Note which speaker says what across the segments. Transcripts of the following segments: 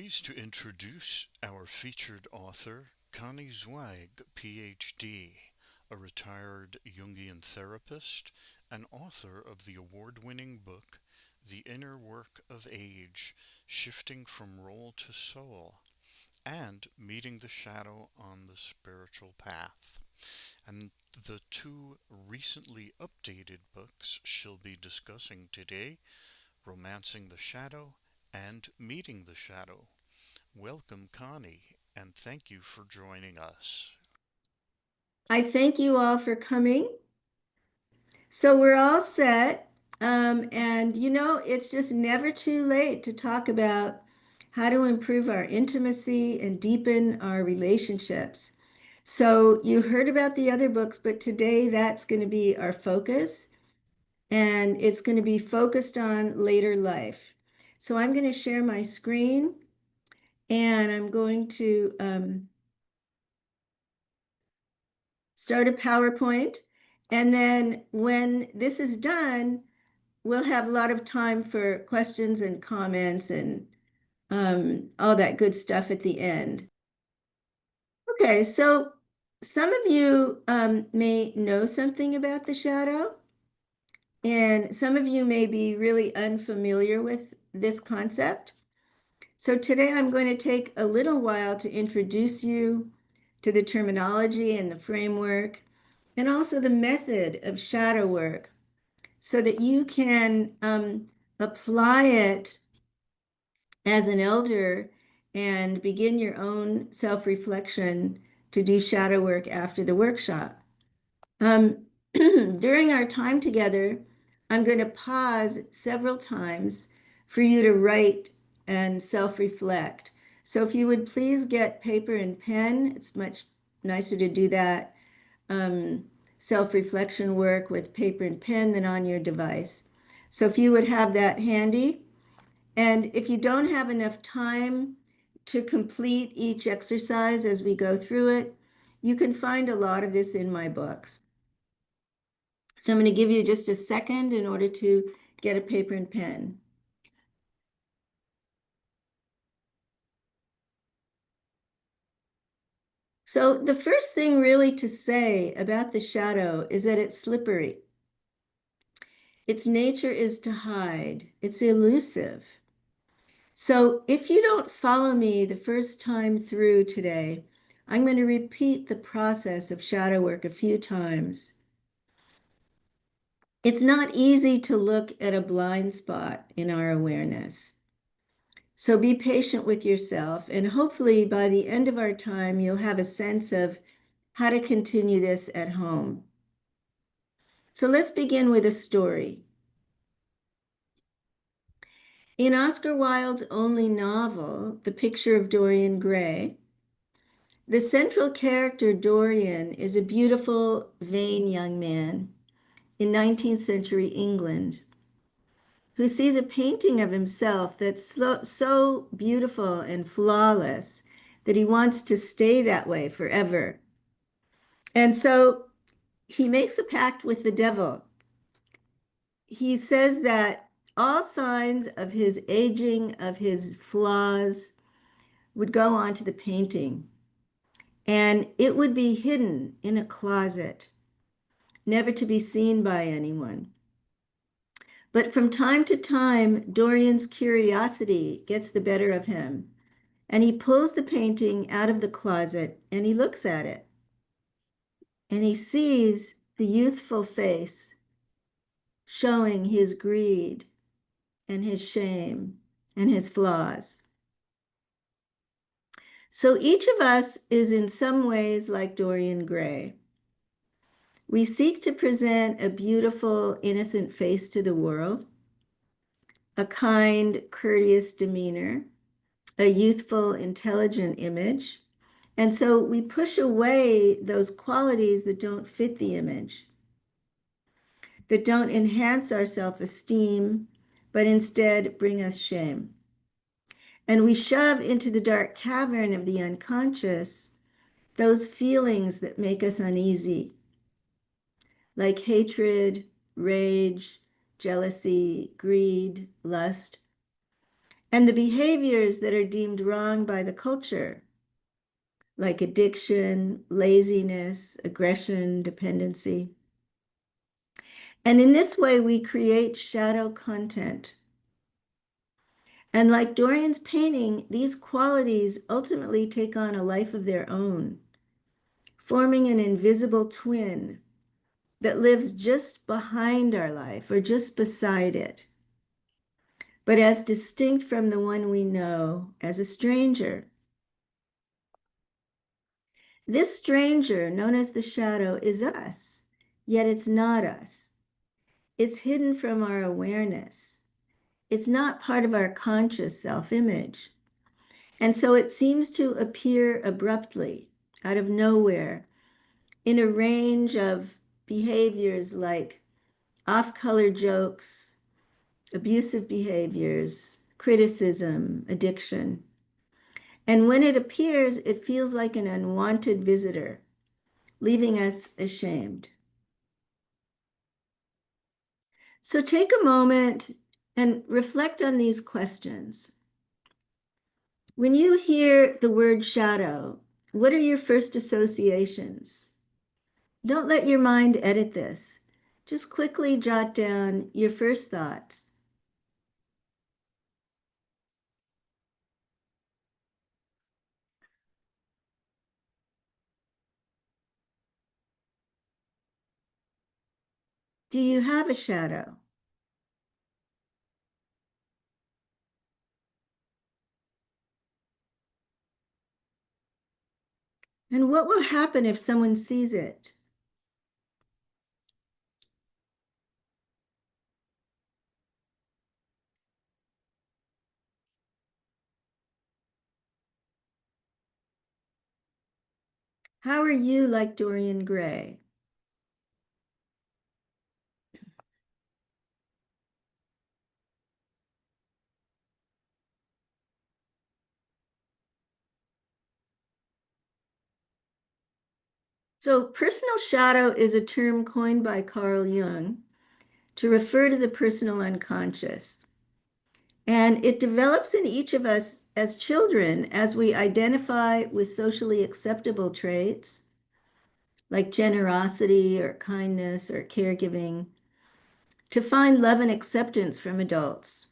Speaker 1: pleased to introduce our featured author, Connie Zweig, Ph.D., a retired Jungian therapist and author of the award-winning book, The Inner Work of Age, Shifting from Role to Soul, and Meeting the Shadow on the Spiritual Path. And the two recently updated books she'll be discussing today, Romancing the Shadow and Meeting the Shadow. Welcome, Connie, and thank you for joining us.
Speaker 2: I thank you all for coming. So we're all set. And it's just never too late to talk about how to improve our intimacy and deepen our relationships. So you heard about the other books, but today that's going to be our focus, and it's going to be focused on later life. So I'm going to share my screen, and I'm going to start a PowerPoint. And then when this is done, we'll have a lot of time for questions and comments and all that good stuff at the end. Okay, so some of you may know something about the shadow, and some of you may be really unfamiliar with this concept. So today I'm going to take a little while to introduce you to the terminology and the framework, and also the method of shadow work so that you can apply it as an elder and begin your own self-reflection to do shadow work after the workshop. During our time together, I'm going to pause several times for you to write and self-reflect. So if you would please get paper and pen, it's much nicer to do that self-reflection work with paper and pen than on your device. So if you would have that handy, and if you don't have enough time to complete each exercise as we go through it, you can find a lot of this in my books. So I'm going to give you just a second in order to get a paper and pen. So the first thing really to say about the shadow is that it's slippery. Its nature is to hide. It's elusive. So if you don't follow me the first time through today, I'm going to repeat the process of shadow work a few times. It's not easy to look at a blind spot in our awareness. So be patient with yourself, and hopefully by the end of our time, you'll have a sense of how to continue this at home. So let's begin with a story. In Oscar Wilde's only novel, The Picture of Dorian Gray, the central character, Dorian, is a beautiful, vain young man in 19th century England who sees a painting of himself that's so beautiful and flawless that he wants to stay that way forever. And so he makes a pact with the devil. He says that all signs of his aging, of his flaws, would go onto the painting, and it would be hidden in a closet, never to be seen by anyone. But from time to time, Dorian's curiosity gets the better of him, and he pulls the painting out of the closet and he looks at it. And he sees the youthful face showing his greed and his shame and his flaws. So each of us is in some ways like Dorian Gray. We seek to present a beautiful, innocent face to the world, a kind, courteous demeanor, a youthful, intelligent image. And so we push away those qualities that don't fit the image, that don't enhance our self-esteem, but instead bring us shame. And we shove into the dark cavern of the unconscious those feelings that make us uneasy, like hatred, rage, jealousy, greed, lust. And the behaviors that are deemed wrong by the culture, like addiction, laziness, aggression, dependency. And in this way, we create shadow content. And like Dorian's painting, these qualities ultimately take on a life of their own, forming an invisible twin that lives just behind our life or just beside it, but as distinct from the one we know as a stranger. This stranger, known as the shadow, is us, yet it's not us. It's hidden from our awareness. It's not part of our conscious self-image. And so it seems to appear abruptly, out of nowhere, in a range of behaviors like off-color jokes, abusive behaviors, criticism, addiction. And when it appears, it feels like an unwanted visitor, leaving us ashamed. So take a moment and reflect on these questions. When you hear the word shadow, what are your first associations? Don't let your mind edit this. Just quickly jot down your first thoughts. Do you have a shadow? And what will happen if someone sees it? How are you like Dorian Gray? So, personal shadow is a term coined by Carl Jung to refer to the personal unconscious. And it develops in each of us as children as we identify with socially acceptable traits like generosity or kindness or caregiving to find love and acceptance from adults.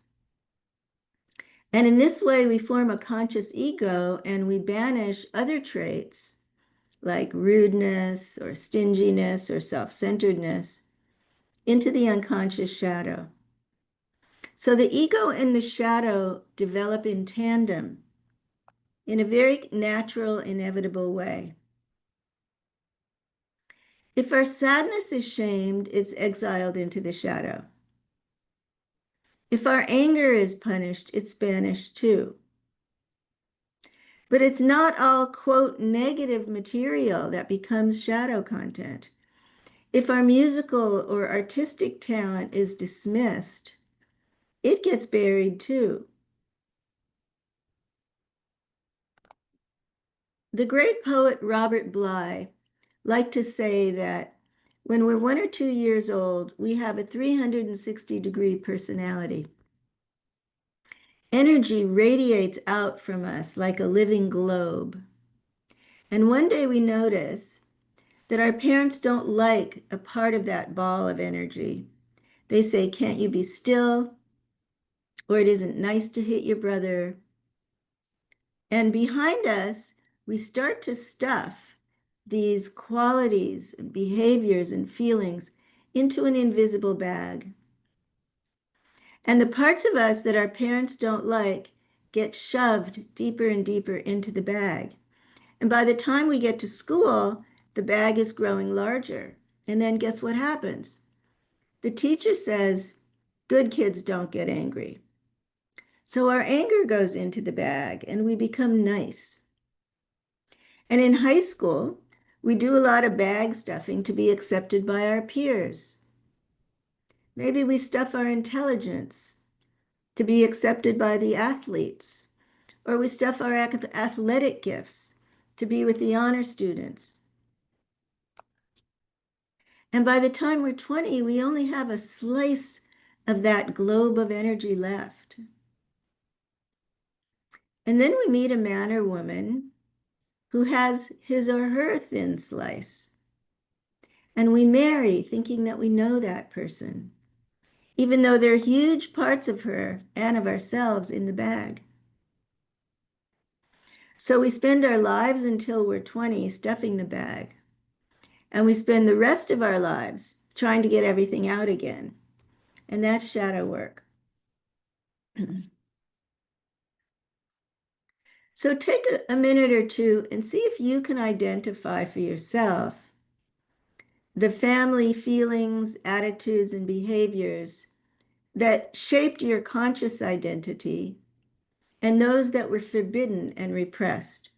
Speaker 2: And in this way, we form a conscious ego and we banish other traits like rudeness or stinginess or self-centeredness into the unconscious shadow. So the ego and the shadow develop in tandem in a very natural, inevitable way. If our sadness is shamed, it's exiled into the shadow. If our anger is punished, it's banished too. But it's not all, quote, negative material that becomes shadow content. If our musical or artistic talent is dismissed, it gets buried too. The great poet Robert Bly liked to say that when we're 1 or 2 years old, we have a 360-degree personality. Energy radiates out from us like a living globe. And one day we notice that our parents don't like a part of that ball of energy. They say, "Can't you be still?" Or "It isn't nice to hit your brother." And behind us, we start to stuff these qualities and behaviors and feelings into an invisible bag. And the parts of us that our parents don't like get shoved deeper and deeper into the bag. And by the time we get to school, the bag is growing larger. And then guess what happens? The teacher says, "Good kids don't get angry." So our anger goes into the bag and we become nice. And in high school, we do a lot of bag stuffing to be accepted by our peers. Maybe we stuff our intelligence to be accepted by the athletes, or we stuff our athletic gifts to be with the honor students. And by the time we're 20, we only have a slice of that globe of energy left. And then we meet a man or woman who has his or her thin slice. And we marry thinking that we know that person, even though there are huge parts of her and of ourselves in the bag. So we spend our lives until we're 20 stuffing the bag, and we spend the rest of our lives trying to get everything out again. And that's shadow work. So take a minute or two and see if you can identify for yourself the family feelings, attitudes, and behaviors that shaped your conscious identity and those that were forbidden and repressed.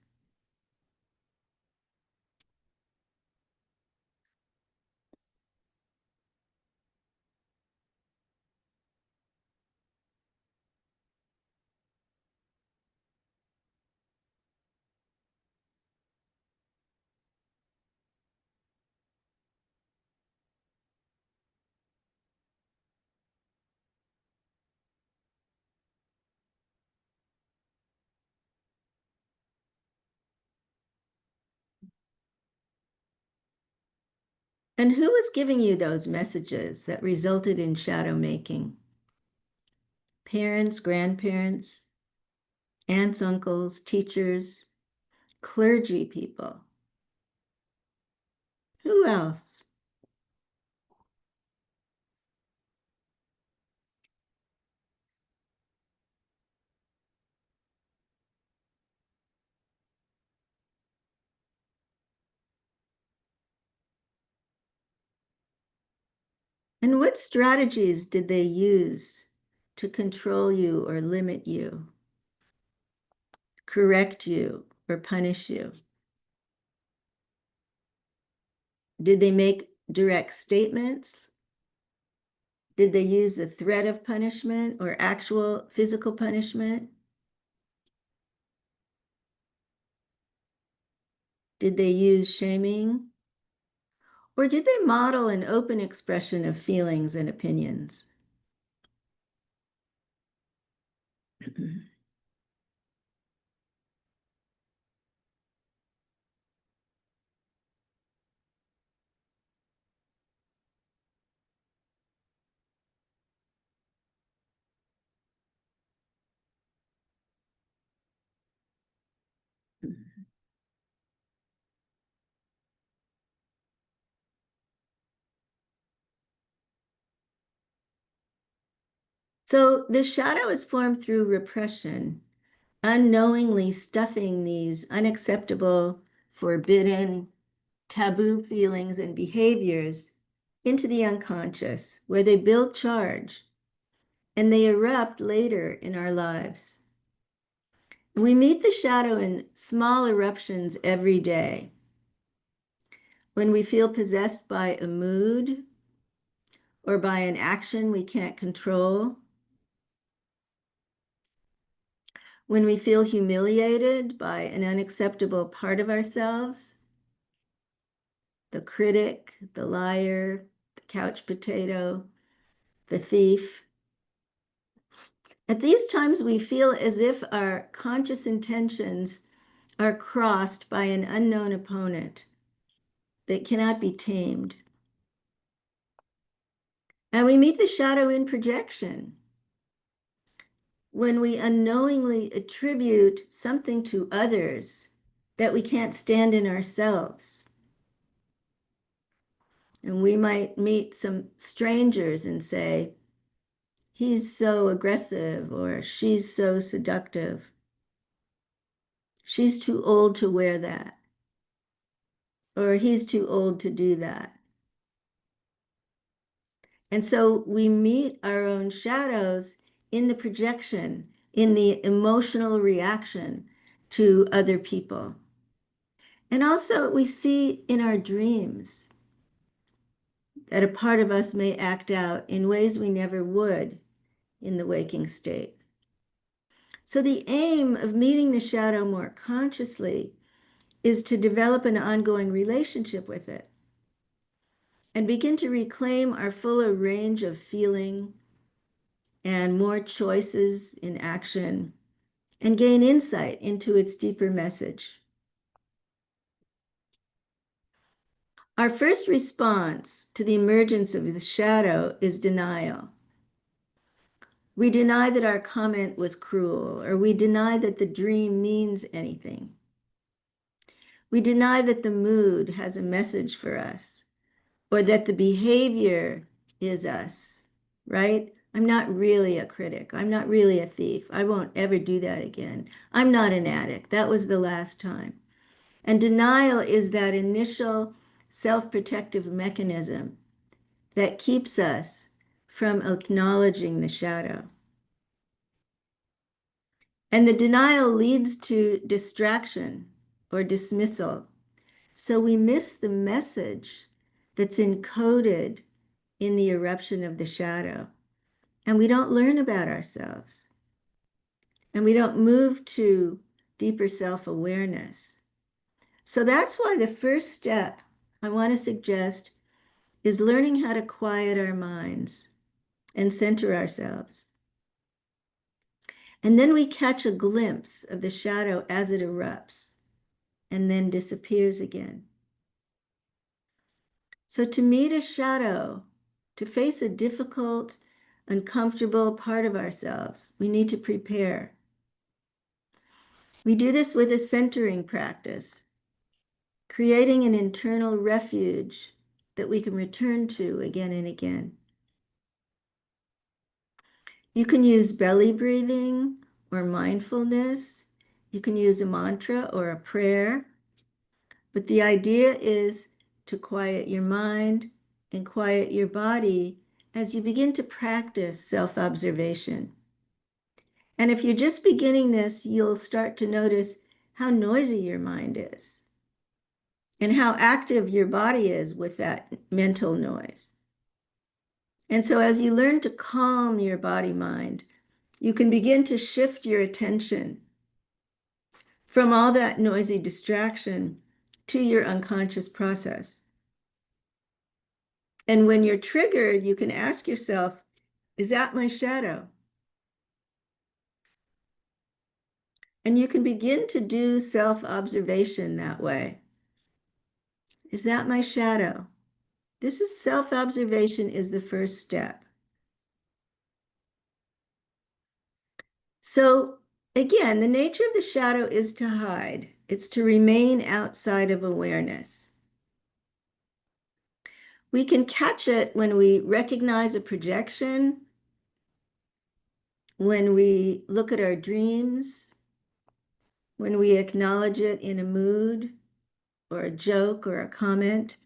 Speaker 2: And who was giving you those messages that resulted in shadow making? Parents, grandparents, aunts, uncles, teachers, clergy people. Who else? And what strategies did they use to control you or limit you, correct you, or punish you? Did they make direct statements? Did they use a threat of punishment or actual physical punishment? Did they use shaming? Or did they model an open expression of feelings and opinions? So the shadow is formed through repression, unknowingly stuffing these unacceptable, forbidden, taboo feelings and behaviors into the unconscious, where they build charge and they erupt later in our lives. We meet the shadow in small eruptions every day. When we feel possessed by a mood or by an action we can't control, when we feel humiliated by an unacceptable part of ourselves, the critic, the liar, the couch potato, the thief. At these times, we feel as if our conscious intentions are crossed by an unknown opponent that cannot be tamed. And we meet the shadow in projection when we unknowingly attribute something to others that we can't stand in ourselves. And we might meet some strangers and say, he's so aggressive, or she's so seductive. She's too old to wear that, or he's too old to do that. And so we meet our own shadows in the projection, in the emotional reaction to other people. And also, we see in our dreams that a part of us may act out in ways we never would in the waking state. So, the aim of meeting the shadow more consciously is to develop an ongoing relationship with it and begin to reclaim our fuller range of feeling and more choices in action and gain insight into its deeper message. Our first response to the emergence of the shadow is denial. We deny that our comment was cruel, or we deny that the dream means anything. We deny that the mood has a message for us, or that the behavior is us, right? I'm not really a critic. I'm not really a thief. I won't ever do that again. I'm not an addict. That was the last time. And denial is that initial self-protective mechanism that keeps us from acknowledging the shadow. And the denial leads to distraction or dismissal. So we miss the message that's encoded in the eruption of the shadow. And we don't learn about ourselves. And we don't move to deeper self-awareness. So that's why the first step I want to suggest is learning how to quiet our minds and center ourselves. And then we catch a glimpse of the shadow as it erupts and then disappears again. So to meet a shadow, to face a difficult, uncomfortable part of ourselves, we need to prepare. We do this with a centering practice, creating an internal refuge that we can return to again and again. You can use belly breathing or mindfulness. You can use a mantra or a prayer. But the idea is to quiet your mind and quiet your body as you begin to practice self-observation. And if you're just beginning this, you'll start to notice how noisy your mind is and how active your body is with that mental noise. And so as you learn to calm your body-mind, you can begin to shift your attention from all that noisy distraction to your unconscious process. And when you're triggered, you can ask yourself, is that my shadow? And you can begin to do self-observation that way. Is that my shadow? This is self-observation is the first step. So again, the nature of the shadow is to hide. It's to remain outside of awareness. We can catch it when we recognize a projection, when we look at our dreams, when we acknowledge it in a mood or a joke or a comment,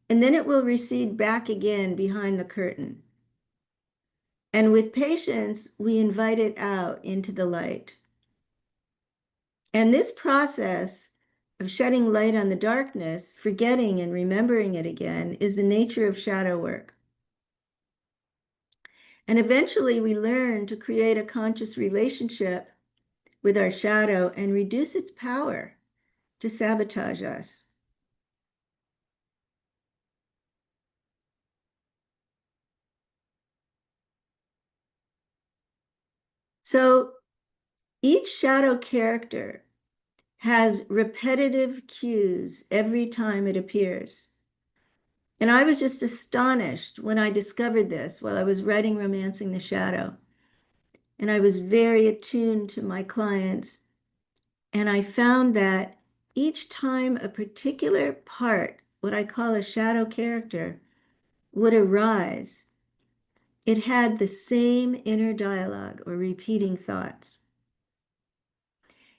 Speaker 2: and then it will recede back again behind the curtain. And with patience, we invite it out into the light. And this process of shedding light on the darkness, forgetting and remembering it again, is the nature of shadow work. And eventually we learn to create a conscious relationship with our shadow and reduce its power to sabotage us. So each shadow character has repetitive cues every time it appears. And I was just astonished when I discovered this while I was writing Romancing the Shadow. And I was very attuned to my clients. And I found that each time a particular part, what I call a shadow character, would arise, it had the same inner dialogue or repeating thoughts.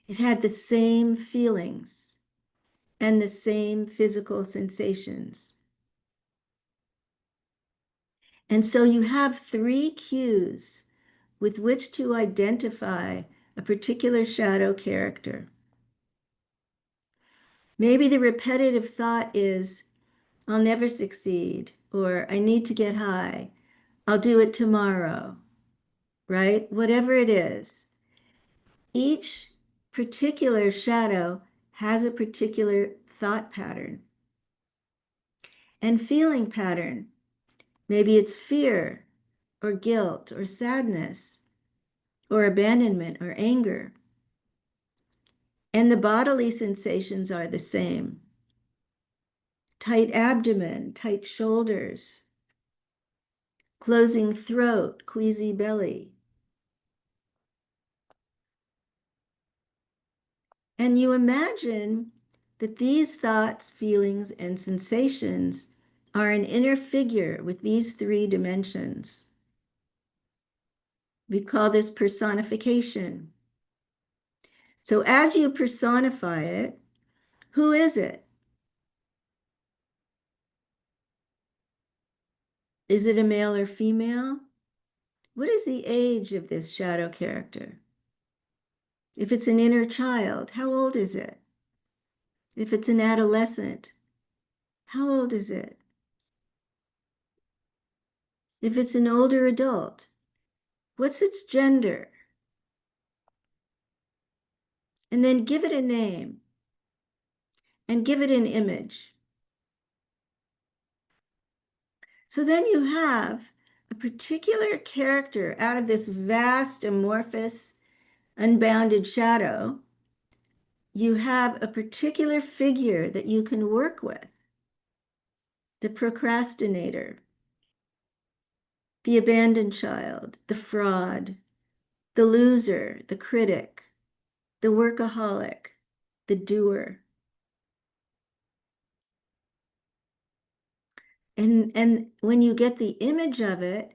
Speaker 2: It had the same feelings and the same physical sensations. And so you have three cues with which to identify a particular shadow character. Maybe the repetitive thought is, I'll never succeed, or I need to get high, I'll do it tomorrow, right? Whatever it is, each particular shadow has a particular thought pattern and feeling pattern. Maybe it's fear or guilt or sadness or abandonment or anger. And the bodily sensations are the same. Tight abdomen, tight shoulders, closing throat, queasy belly. And you imagine that these thoughts, feelings, and sensations are an inner figure with these three dimensions. We call this personification. So as you personify it, who is it? Is it a male or female? What is the age of this shadow character? If it's an inner child, how old is it? If it's an adolescent, how old is it? If it's an older adult, what's its gender? And then give it a name and give it an image. So then you have a particular character out of this vast, amorphous, unbounded shadow. You have a particular figure that you can work with: the procrastinator, the abandoned child, the fraud, the loser, the critic, the workaholic, the doer. And when you get the image of it,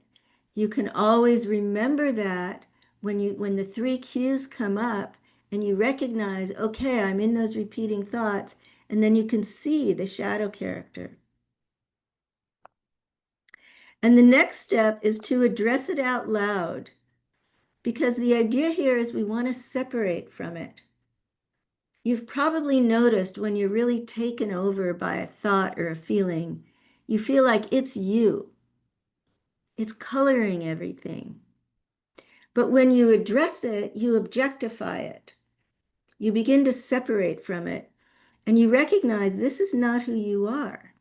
Speaker 2: you can always remember that when the three cues come up and you recognize, okay, I'm in those repeating thoughts, and then you can see the shadow character. And the next step is to address it out loud, because the idea here is we want to separate from it. You've probably noticed when you're really taken over by a thought or a feeling, you feel like it's you. It's coloring everything. But when you address it, you objectify it. You begin to separate from it, and you recognize this is not who you are.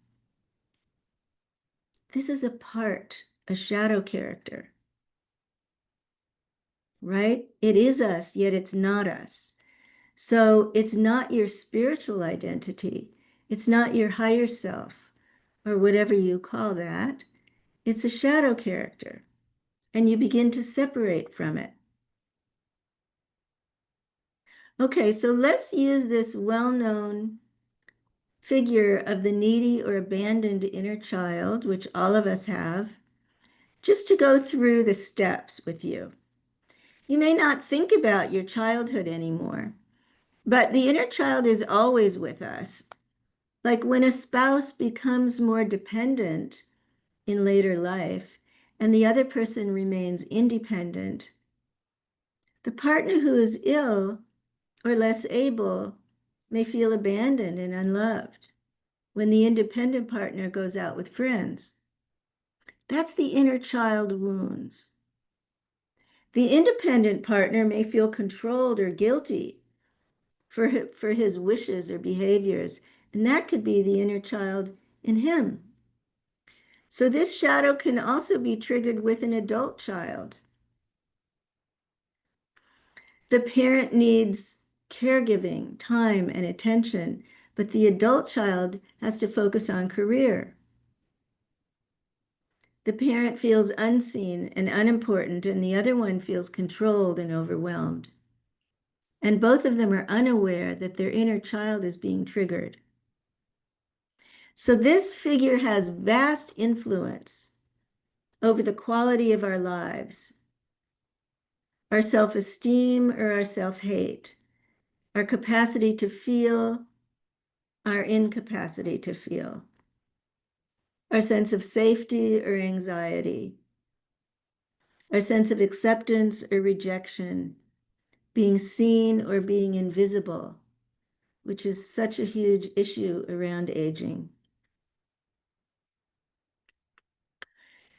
Speaker 2: This is a part, a shadow character, right? It is us, yet it's not us. So it's not your spiritual identity. It's not your higher self, or whatever you call that. It's a shadow character, and you begin to separate from it. Okay, so let's use this well-known figure of the needy or abandoned inner child, which all of us have, just to go through the steps with you. You may not think about your childhood anymore, but the inner child is always with us. Like when a spouse becomes more dependent in later life and the other person remains independent, the partner who is ill or less able may feel abandoned and unloved when the independent partner goes out with friends. That's the inner child wounds. The independent partner may feel controlled or guilty for his wishes or behaviors, and that could be the inner child in him. So this shadow can also be triggered with an adult child. The parent needs caregiving, time, and attention, but the adult child has to focus on career. The parent feels unseen and unimportant, and the other one feels controlled and overwhelmed. And both of them are unaware that their inner child is being triggered. So this figure has vast influence over the quality of our lives, our self-esteem or our self-hate, our capacity to feel, our incapacity to feel, our sense of safety or anxiety, our sense of acceptance or rejection, being seen or being invisible, which is such a huge issue around aging.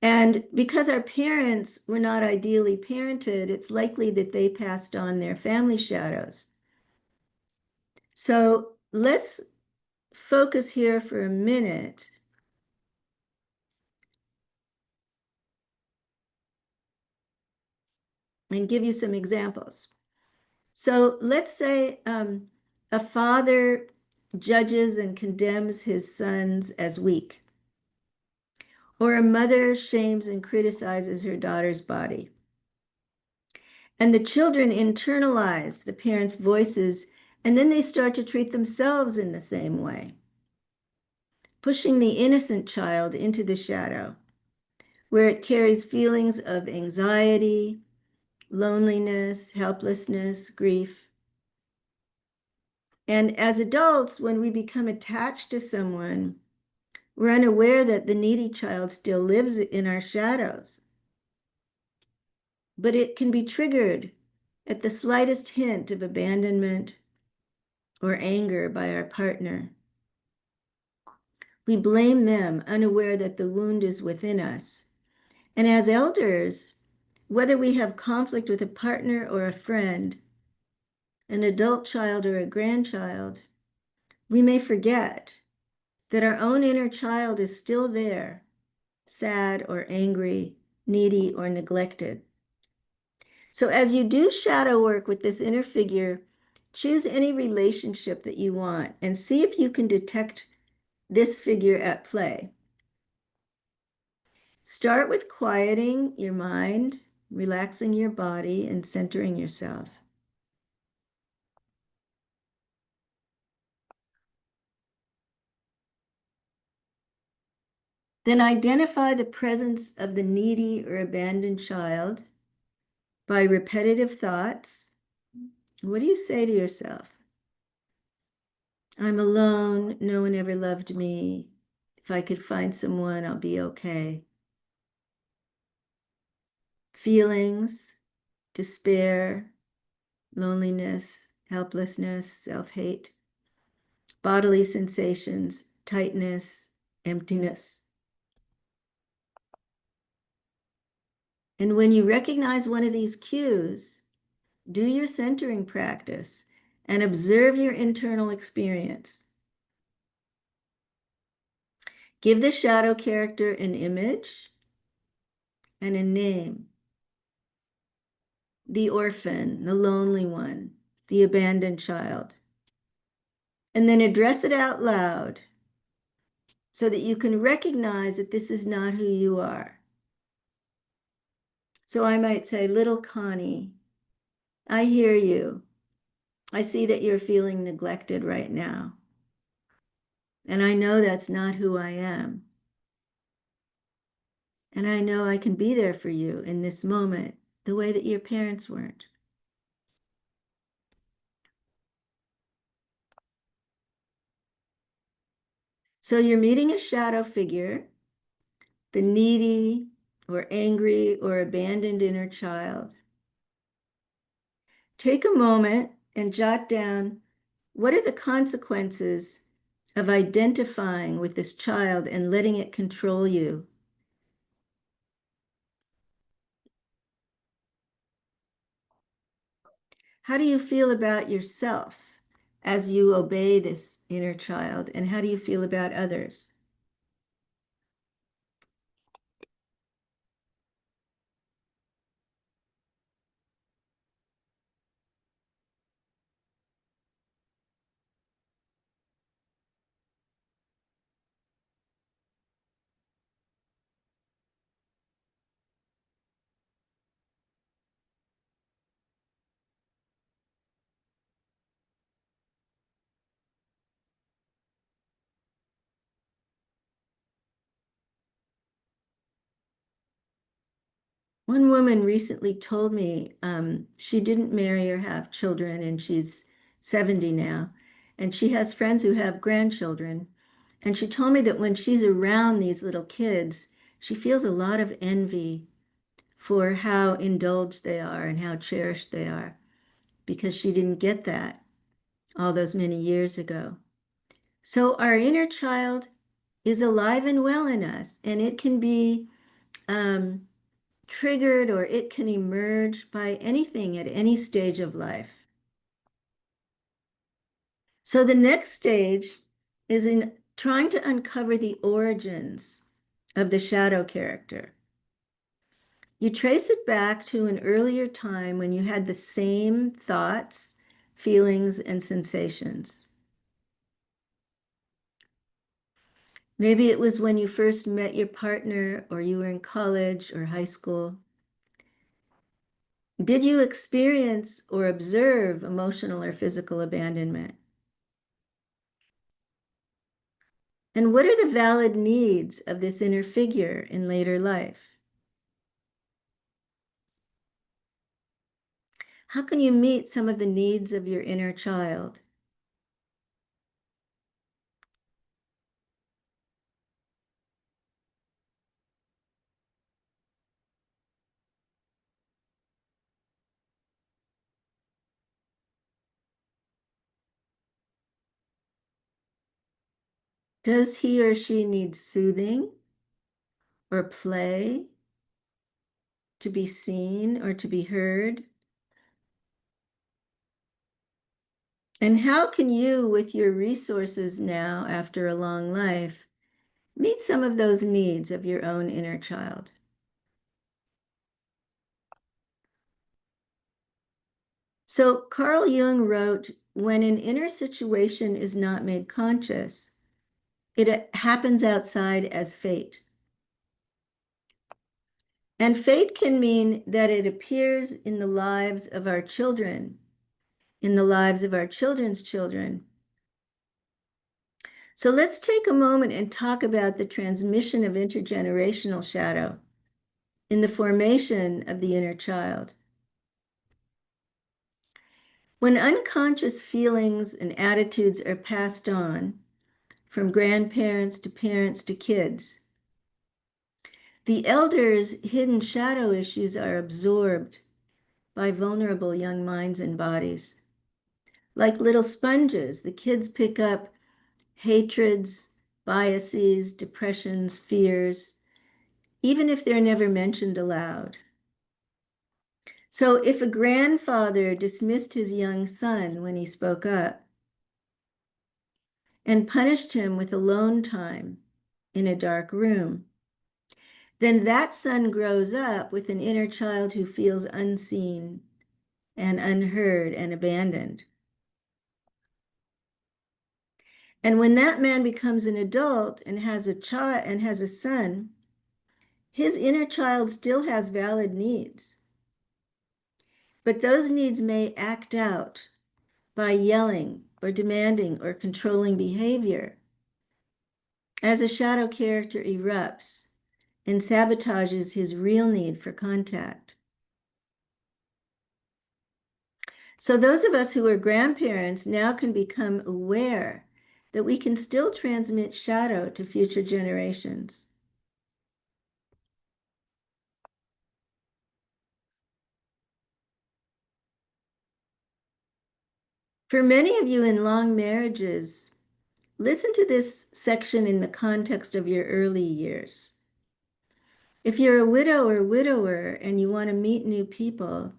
Speaker 2: And because our parents were not ideally parented, it's likely that they passed on their family shadows. So let's focus here for a minute and give you some examples. So let's say A father judges and condemns his sons as weak, or a mother shames and criticizes her daughter's body. And the children internalize the parents' voices, and then they start to treat themselves in the same way, pushing the innocent child into the shadow, where it carries feelings of anxiety, loneliness, helplessness, grief. And as adults, when we become attached to someone, we're unaware that the needy child still lives in our shadows. But it can be triggered at the slightest hint of abandonment or anger by our partner. We blame them, unaware that the wound is within us. And as elders, whether we have conflict with a partner or a friend, an adult child or a grandchild, we may forget that our own inner child is still there, sad or angry, needy or neglected. So as you do shadow work with this inner figure, choose any relationship that you want and see if you can detect this figure at play. Start with quieting your mind, relaxing your body, and centering yourself. Then identify the presence of the needy or abandoned child by repetitive thoughts. What do you say to yourself? I'm alone. No one ever loved me. If I could find someone, I'll be okay. Feelings, despair, loneliness, helplessness, self-hate. Bodily sensations, tightness, emptiness. And when you recognize one of these cues, do your centering practice and observe your internal experience. Give the shadow character an image and a name. The orphan, the lonely one, the abandoned child. And then address it out loud so that you can recognize that this is not who you are. So I might say, little Connie, I hear you. I see that you're feeling neglected right now. And I know that's not who I am. And I know I can be there for you in this moment, the way that your parents weren't. So you're meeting a shadow figure, the needy or angry or abandoned inner child. Take a moment and jot down, what are the consequences of identifying with this child and letting it control you? How do you feel about yourself as you obey this inner child? And how do you feel about others? One woman recently told me she didn't marry or have children, and she's 70 now, and she has friends who have grandchildren. And she told me that when she's around these little kids, she feels a lot of envy for how indulged they are and how cherished they are, because she didn't get that all those many years ago. So our inner child is alive and well in us, and it can be triggered or it can emerge by anything at any stage of life. So the next stage is in trying to uncover the origins of the shadow character. You trace it back to an earlier time when you had the same thoughts, feelings, and sensations. Maybe it was when you first met your partner, or you were in college or high school. Did you experience or observe emotional or physical abandonment? And what are the valid needs of this inner figure in later life? How can you meet some of the needs of your inner child? Does he or she need soothing or play, to be seen or to be heard? And how can you, with your resources now after a long life, meet some of those needs of your own inner child? So Carl Jung wrote, when an inner situation is not made conscious, it happens outside as fate. And fate can mean that it appears in the lives of our children, in the lives of our children's children. So let's take a moment and talk about the transmission of intergenerational shadow in the formation of the inner child. When unconscious feelings and attitudes are passed on from grandparents to parents to kids, the elders' hidden shadow issues are absorbed by vulnerable young minds and bodies. Like little sponges, the kids pick up hatreds, biases, depressions, fears, even if they're never mentioned aloud. So if a grandfather dismissed his young son when he spoke up and punished him with alone time in a dark room, then that son grows up with an inner child who feels unseen and unheard and abandoned. And when that man becomes an adult and has a child and has a son, his inner child still has valid needs. But those needs may act out by yelling or demanding or controlling behavior as a shadow character erupts and sabotages his real need for contact. So those of us who are grandparents now can become aware that we can still transmit shadow to future generations. For many of you in long marriages, listen to this section in the context of your early years. If you're a widow or widower and you want to meet new people,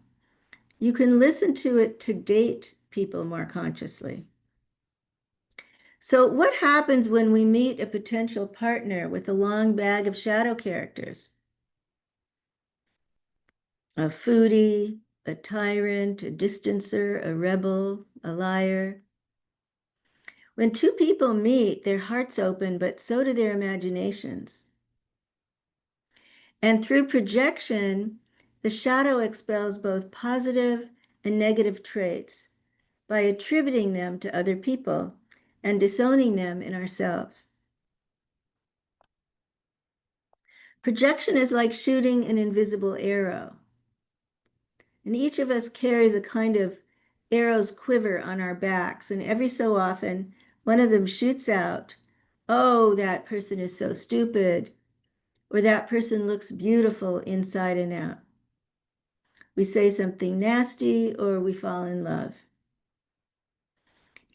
Speaker 2: you can listen to it to date people more consciously. So what happens when we meet a potential partner with a long bag of shadow characters? A foodie, a tyrant, a distancer, a rebel, a liar. When two people meet, their hearts open, but so do their imaginations. And through projection, the shadow expels both positive and negative traits by attributing them to other people and disowning them in ourselves. Projection is like shooting an invisible arrow. And each of us carries a kind of arrow's quiver on our backs. And every so often, one of them shoots out, oh, that person is so stupid, or that person looks beautiful inside and out. We say something nasty or we fall in love.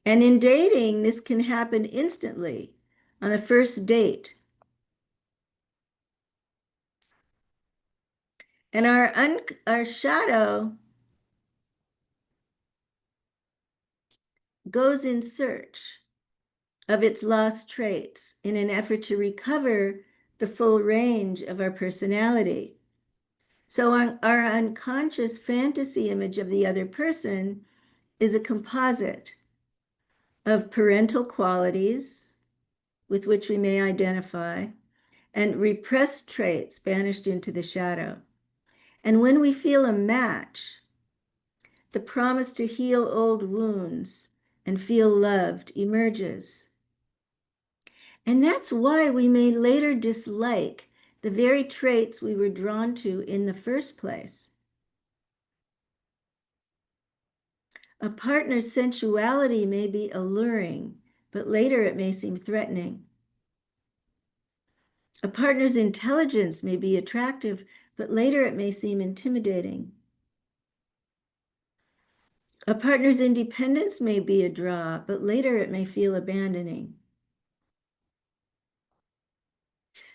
Speaker 2: And in dating, this can happen instantly on a first date. And our shadow goes in search of its lost traits in an effort to recover the full range of our personality. So our unconscious fantasy image of the other person is a composite of parental qualities with which we may identify and repressed traits banished into the shadow. And when we feel a match, the promise to heal old wounds and feel loved emerges. And that's why we may later dislike the very traits we were drawn to in the first place. A partner's sensuality may be alluring, but later it may seem threatening. A partner's intelligence may be attractive, but later it may seem intimidating. A partner's independence may be a draw, but later it may feel abandoning.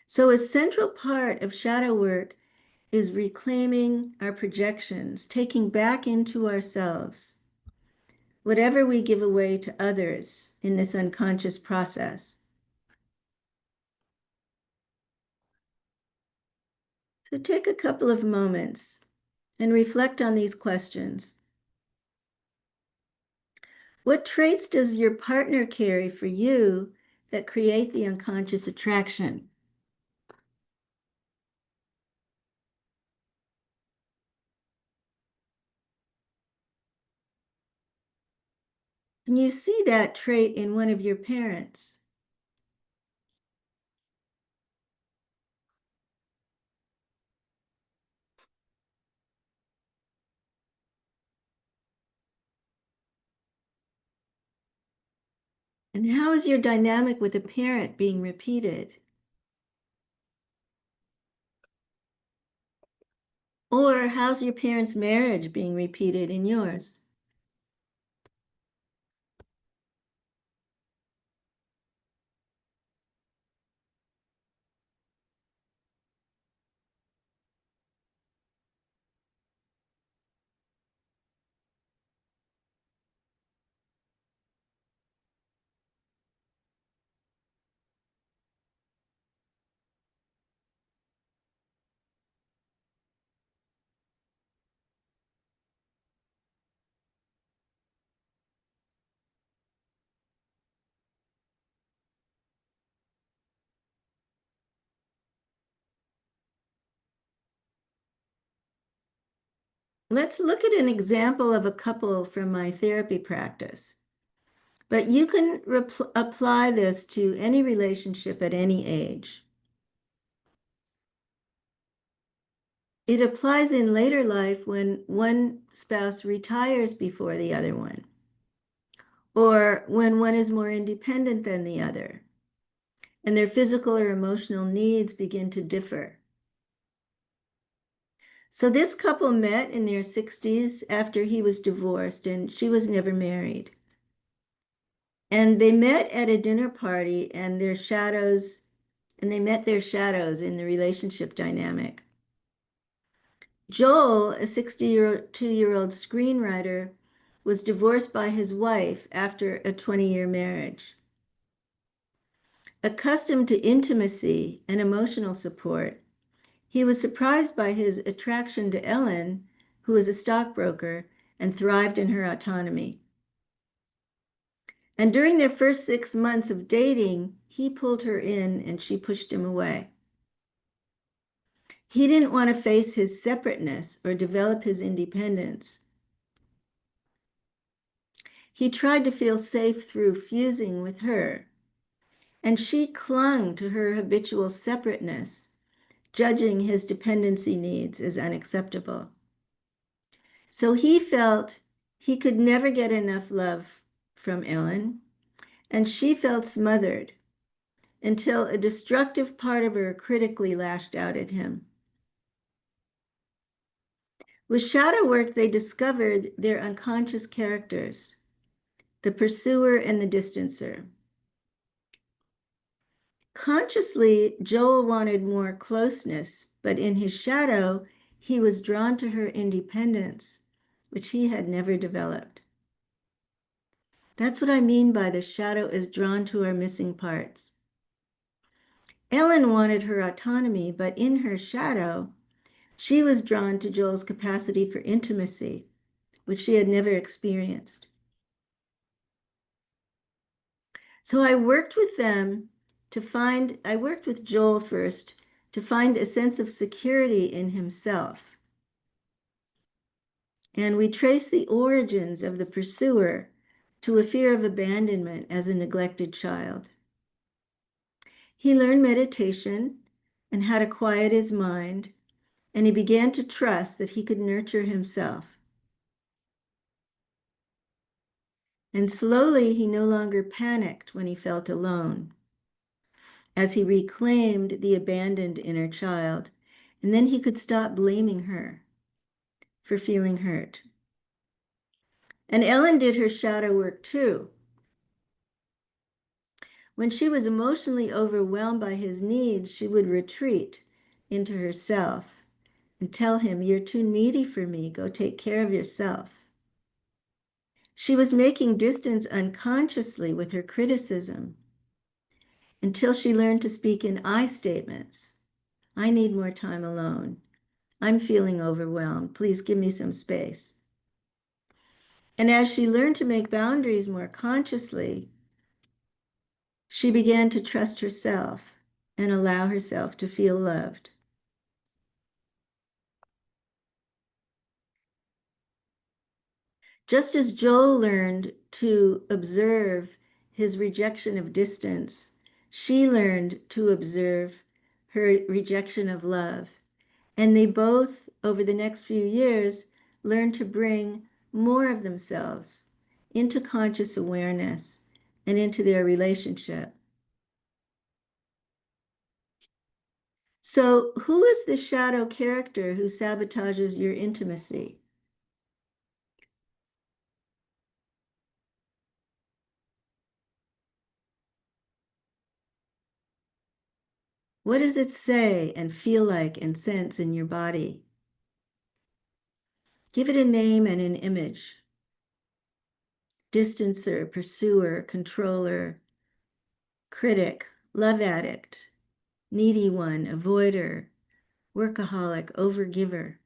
Speaker 2: So a central part of shadow work is reclaiming our projections, taking back into ourselves whatever we give away to others in this unconscious process. So take a couple of moments and reflect on these questions. What traits does your partner carry for you that create the unconscious attraction? Can you see that trait in one of your parents? And how is your dynamic with a parent being repeated? Or how's your parents' marriage being repeated in yours? Let's look at an example of a couple from my therapy practice. But you can apply this to any relationship at any age. It applies in later life when one spouse retires before the other one, or when one is more independent than the other, and their physical or emotional needs begin to differ. So this couple met in their 60s after he was divorced and she was never married. And they met at a dinner party and they met their shadows in the relationship dynamic. Joel, a 62-year-old screenwriter, was divorced by his wife after a 20-year marriage. Accustomed to intimacy and emotional support, he was surprised by his attraction to Ellen, who was a stockbroker and thrived in her autonomy. And during their first 6 months of dating, he pulled her in and she pushed him away. He didn't want to face his separateness or develop his independence. He tried to feel safe through fusing with her, and she clung to her habitual separateness, judging his dependency needs as unacceptable. So he felt he could never get enough love from Ellen, and she felt smothered until a destructive part of her critically lashed out at him. With shadow work, they discovered their unconscious characters, the pursuer and the distancer. Consciously, Joel wanted more closeness, but in his shadow, he was drawn to her independence, which he had never developed. That's what I mean by the shadow is drawn to our missing parts. Ellen wanted her autonomy, but in her shadow, she was drawn to Joel's capacity for intimacy, which she had never experienced. So I worked with Joel first to find a sense of security in himself. And we trace the origins of the pursuer to a fear of abandonment as a neglected child. He learned meditation and how to quiet his mind, and he began to trust that he could nurture himself. And slowly, he no longer panicked when he felt alone, as he reclaimed the abandoned inner child, and then he could stop blaming her for feeling hurt. And Ellen did her shadow work too. When she was emotionally overwhelmed by his needs, she would retreat into herself and tell him, "You're too needy for me. Go take care of yourself." She was making distance unconsciously with her criticism until she learned to speak in I statements. "I need more time alone. I'm feeling overwhelmed. Please give me some space." And as she learned to make boundaries more consciously, she began to trust herself and allow herself to feel loved. Just as Joel learned to observe his rejection of distance, she learned to observe her rejection of love. And they both, over the next few years, learned to bring more of themselves into conscious awareness and into their relationship. So, who is the shadow character who sabotages your intimacy? What does it say and feel like and sense in your body? Give it a name and an image. Distancer, pursuer, controller, critic, love addict, needy one, avoider, workaholic, overgiver.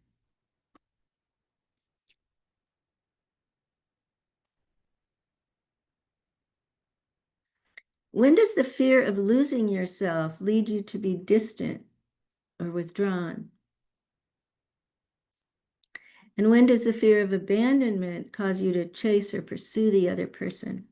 Speaker 2: When does the fear of losing yourself lead you to be distant or withdrawn? And when does the fear of abandonment cause you to chase or pursue the other person?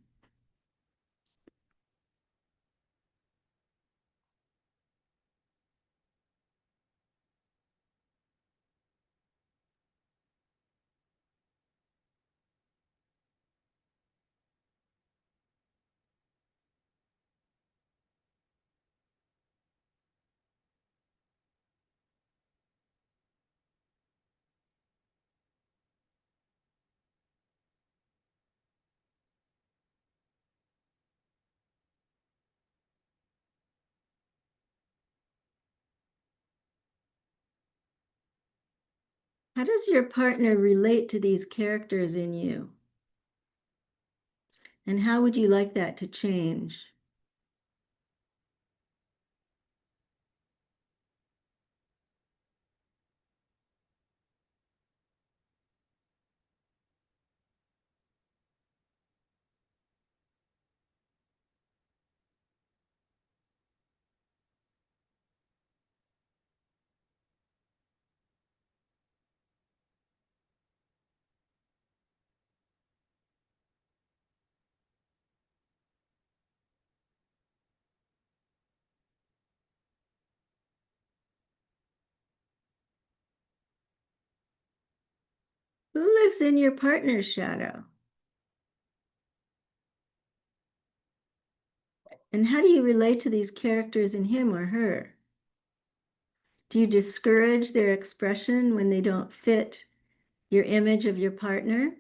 Speaker 2: How does your partner relate to these characters in you? And how would you like that to change? Who lives in your partner's shadow? And how do you relate to these characters in him or her? Do you discourage their expression when they don't fit your image of your partner?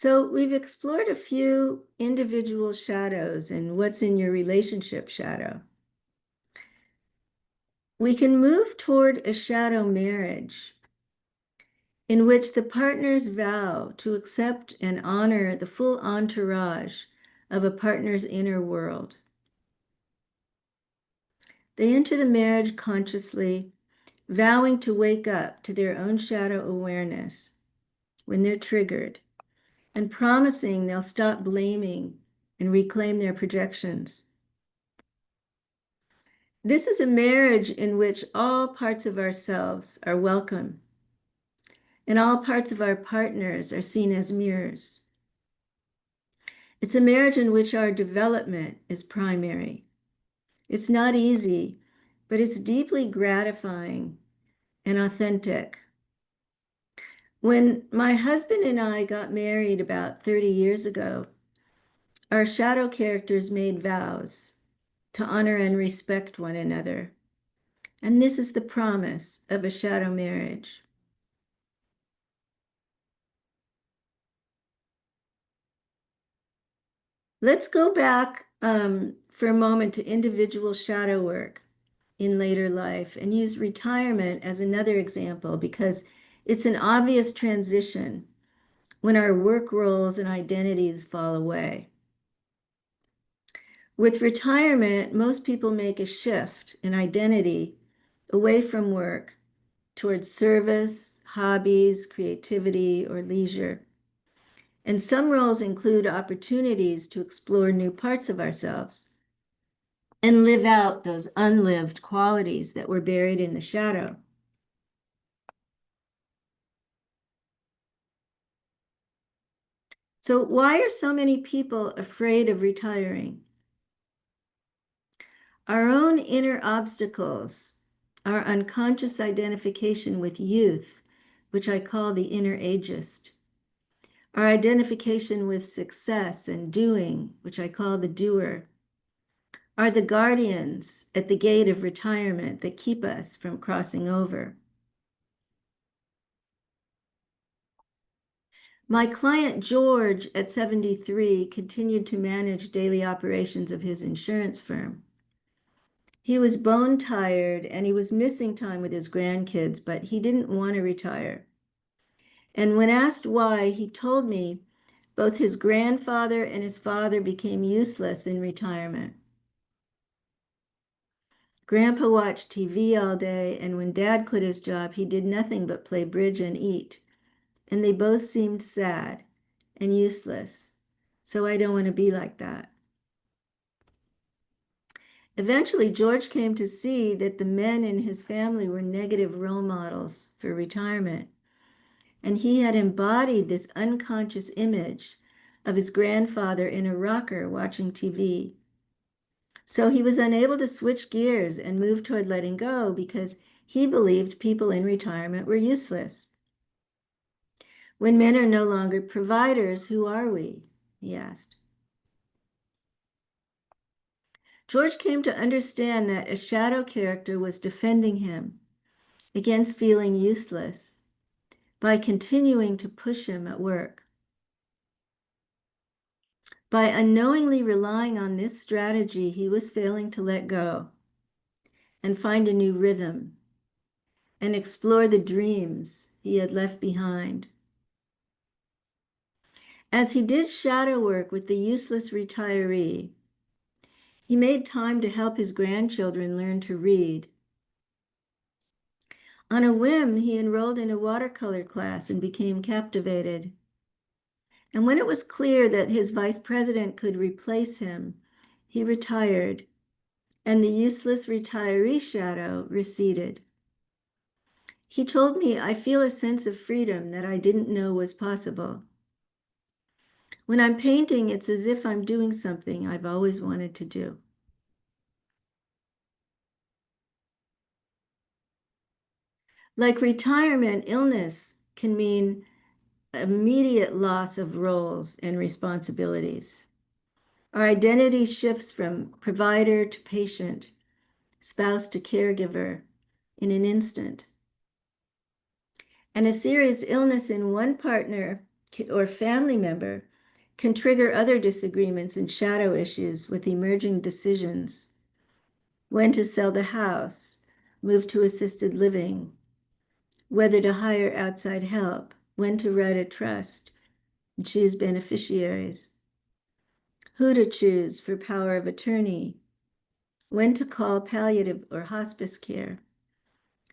Speaker 2: So we've explored a few individual shadows and what's in your relationship shadow. We can move toward a shadow marriage in which the partners vow to accept and honor the full entourage of a partner's inner world. They enter the marriage consciously, vowing to wake up to their own shadow awareness when they're triggered, and promising they'll stop blaming and reclaim their projections. This is a marriage in which all parts of ourselves are welcome, and all parts of our partners are seen as mirrors. It's a marriage in which our development is primary. It's not easy, but it's deeply gratifying and authentic. When my husband and I got married about 30 years ago, our shadow characters made vows to honor and respect one another. And this is the promise of a shadow marriage. Let's go back for a moment to individual shadow work in later life and use retirement as another example because it's an obvious transition when our work roles and identities fall away. With retirement, most people make a shift in identity away from work towards service, hobbies, creativity, or leisure. And some roles include opportunities to explore new parts of ourselves and live out those unlived qualities that were buried in the shadow. So, why are so many people afraid of retiring? Our own inner obstacles, our unconscious identification with youth, which I call the inner ageist, our identification with success and doing, which I call the doer, are the guardians at the gate of retirement that keep us from crossing over. My client George, at 73, continued to manage daily operations of his insurance firm. He was bone tired and he was missing time with his grandkids, but he didn't want to retire. And when asked why, he told me both his grandfather and his father became useless in retirement. Grandpa watched TV all day, and when Dad quit his job, he did nothing but play bridge and eat. And they both seemed sad and useless. So I don't want to be like that. Eventually, George came to see that the men in his family were negative role models for retirement. And he had embodied this unconscious image of his grandfather in a rocker watching TV. So he was unable to switch gears and move toward letting go because he believed people in retirement were useless. When men are no longer providers, who are we? He asked. George came to understand that a shadow character was defending him against feeling useless by continuing to push him at work. By unknowingly relying on this strategy, he was failing to let go and find a new rhythm and explore the dreams he had left behind. As he did shadow work with the useless retiree, he made time to help his grandchildren learn to read. On a whim, he enrolled in a watercolor class and became captivated. And when it was clear that his vice president could replace him, he retired, and the useless retiree shadow receded. He told me, I feel a sense of freedom that I didn't know was possible. When I'm painting, it's as if I'm doing something I've always wanted to do. Like retirement, illness can mean immediate loss of roles and responsibilities. Our identity shifts from provider to patient, spouse to caregiver in an instant. And a serious illness in one partner or family member can trigger other disagreements and shadow issues with emerging decisions. When to sell the house, move to assisted living, whether to hire outside help, when to write a trust, and choose beneficiaries, who to choose for power of attorney, when to call palliative or hospice care,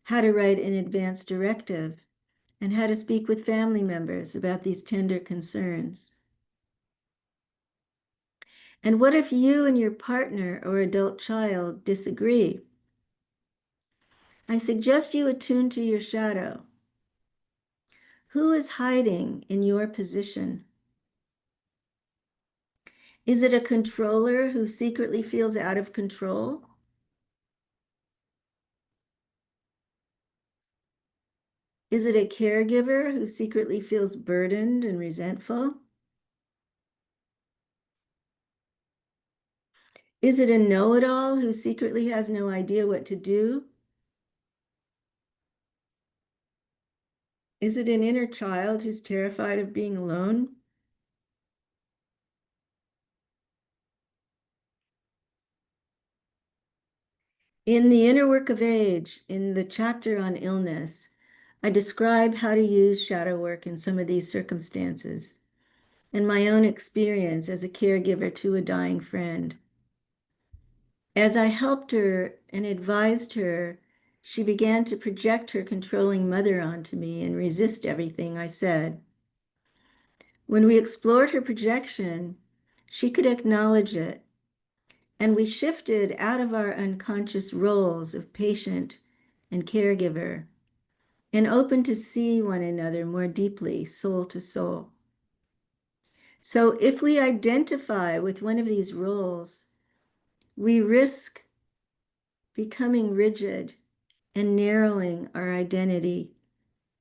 Speaker 2: how to write an advance directive, and how to speak with family members about these tender concerns. And what if you and your partner or adult child disagree? I suggest you attune to your shadow. Who is hiding in your position? Is it a controller who secretly feels out of control? Is it a caregiver who secretly feels burdened and resentful? Is it a know-it-all who secretly has no idea what to do? Is it an inner child who's terrified of being alone? In the inner work of age, in the chapter on illness, I describe how to use shadow work in some of these circumstances and my own experience as a caregiver to a dying friend. As I helped her and advised her, she began to project her controlling mother onto me and resist everything I said. When we explored her projection, she could acknowledge it, and we shifted out of our unconscious roles of patient and caregiver and opened to see one another more deeply, soul to soul. So if we identify with one of these roles, we risk becoming rigid and narrowing our identity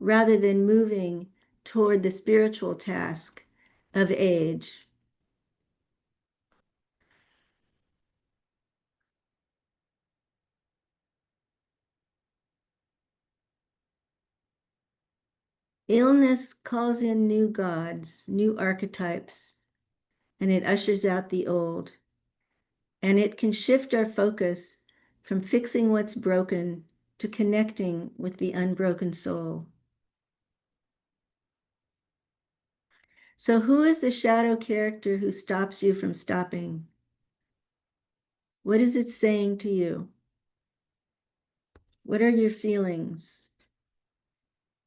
Speaker 2: rather than moving toward the spiritual task of age. Illness calls in new gods, new archetypes, and it ushers out the old. And it can shift our focus from fixing what's broken to connecting with the unbroken soul. So, who is the shadow character who stops you from stopping? What is it saying to you? What are your feelings?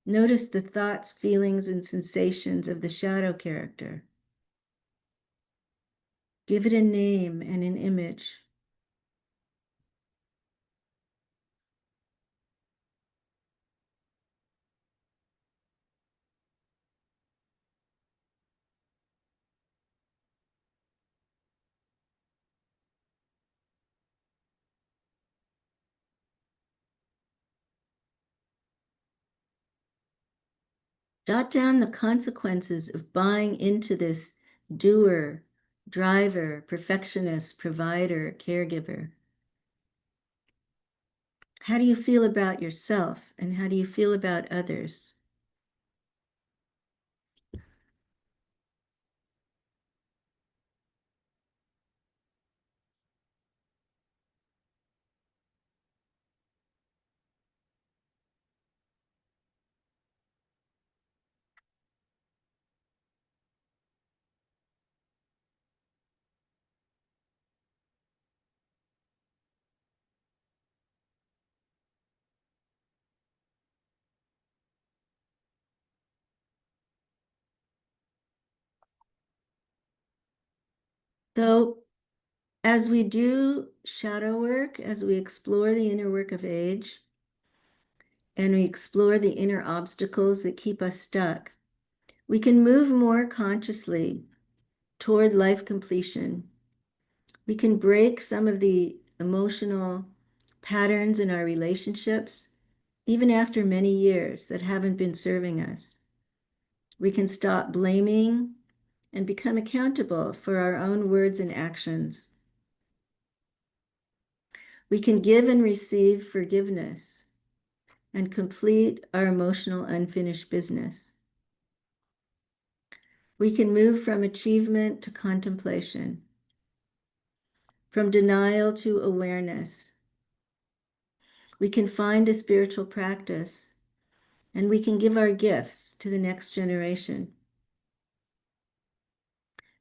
Speaker 2: Notice the thoughts, feelings, and sensations of the shadow character. Give it a name and an image. Jot down the consequences of buying into this doer, driver, perfectionist, provider, caregiver. How do you feel about yourself and how do you feel about others? So, as we do shadow work, as we explore the inner work of age, and we explore the inner obstacles that keep us stuck, we can move more consciously toward life completion. We can break some of the emotional patterns in our relationships, even after many years that haven't been serving us. We can stop blaming and become accountable for our own words and actions. We can give and receive forgiveness and complete our emotional unfinished business. We can move from achievement to contemplation, from denial to awareness. We can find a spiritual practice, and we can give our gifts to the next generation.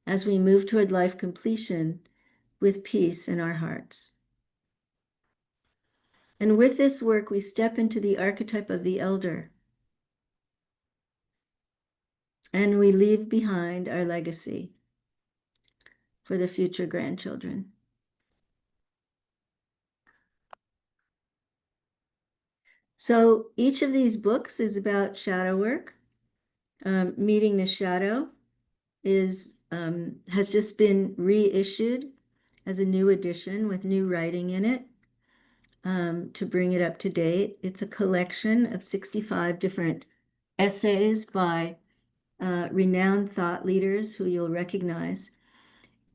Speaker 2: As we move toward life completion with peace in our hearts. And with this work, we step into the archetype of the elder, and we leave behind our legacy for the future grandchildren. So each of these books is about shadow work. Meeting the Shadow has just been reissued as a new edition with new writing in it to bring it up to date. It's a collection of 65 different essays by renowned thought leaders who you'll recognize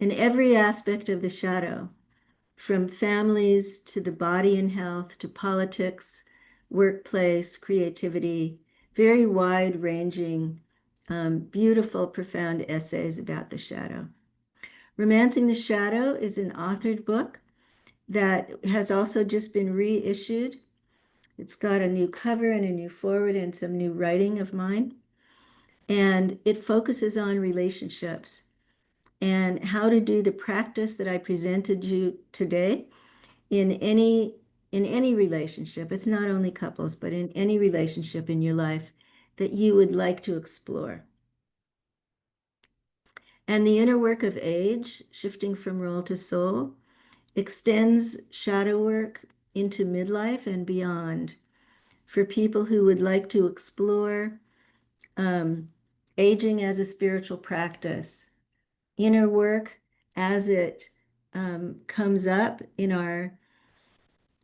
Speaker 2: in every aspect of the shadow, from families to the body and health to politics, workplace, creativity, very wide-ranging, beautiful, profound essays about the shadow. Romancing the Shadow is an authored book that has also just been reissued. It's got a new cover and a new foreword and some new writing of mine. And it focuses on relationships and how to do the practice that I presented you today in any relationship. It's not only couples, but in any relationship in your life that you would like to explore. And the inner work of age, shifting from role to soul, extends shadow work into midlife and beyond for people who would like to explore aging as a spiritual practice, inner work as it comes up in our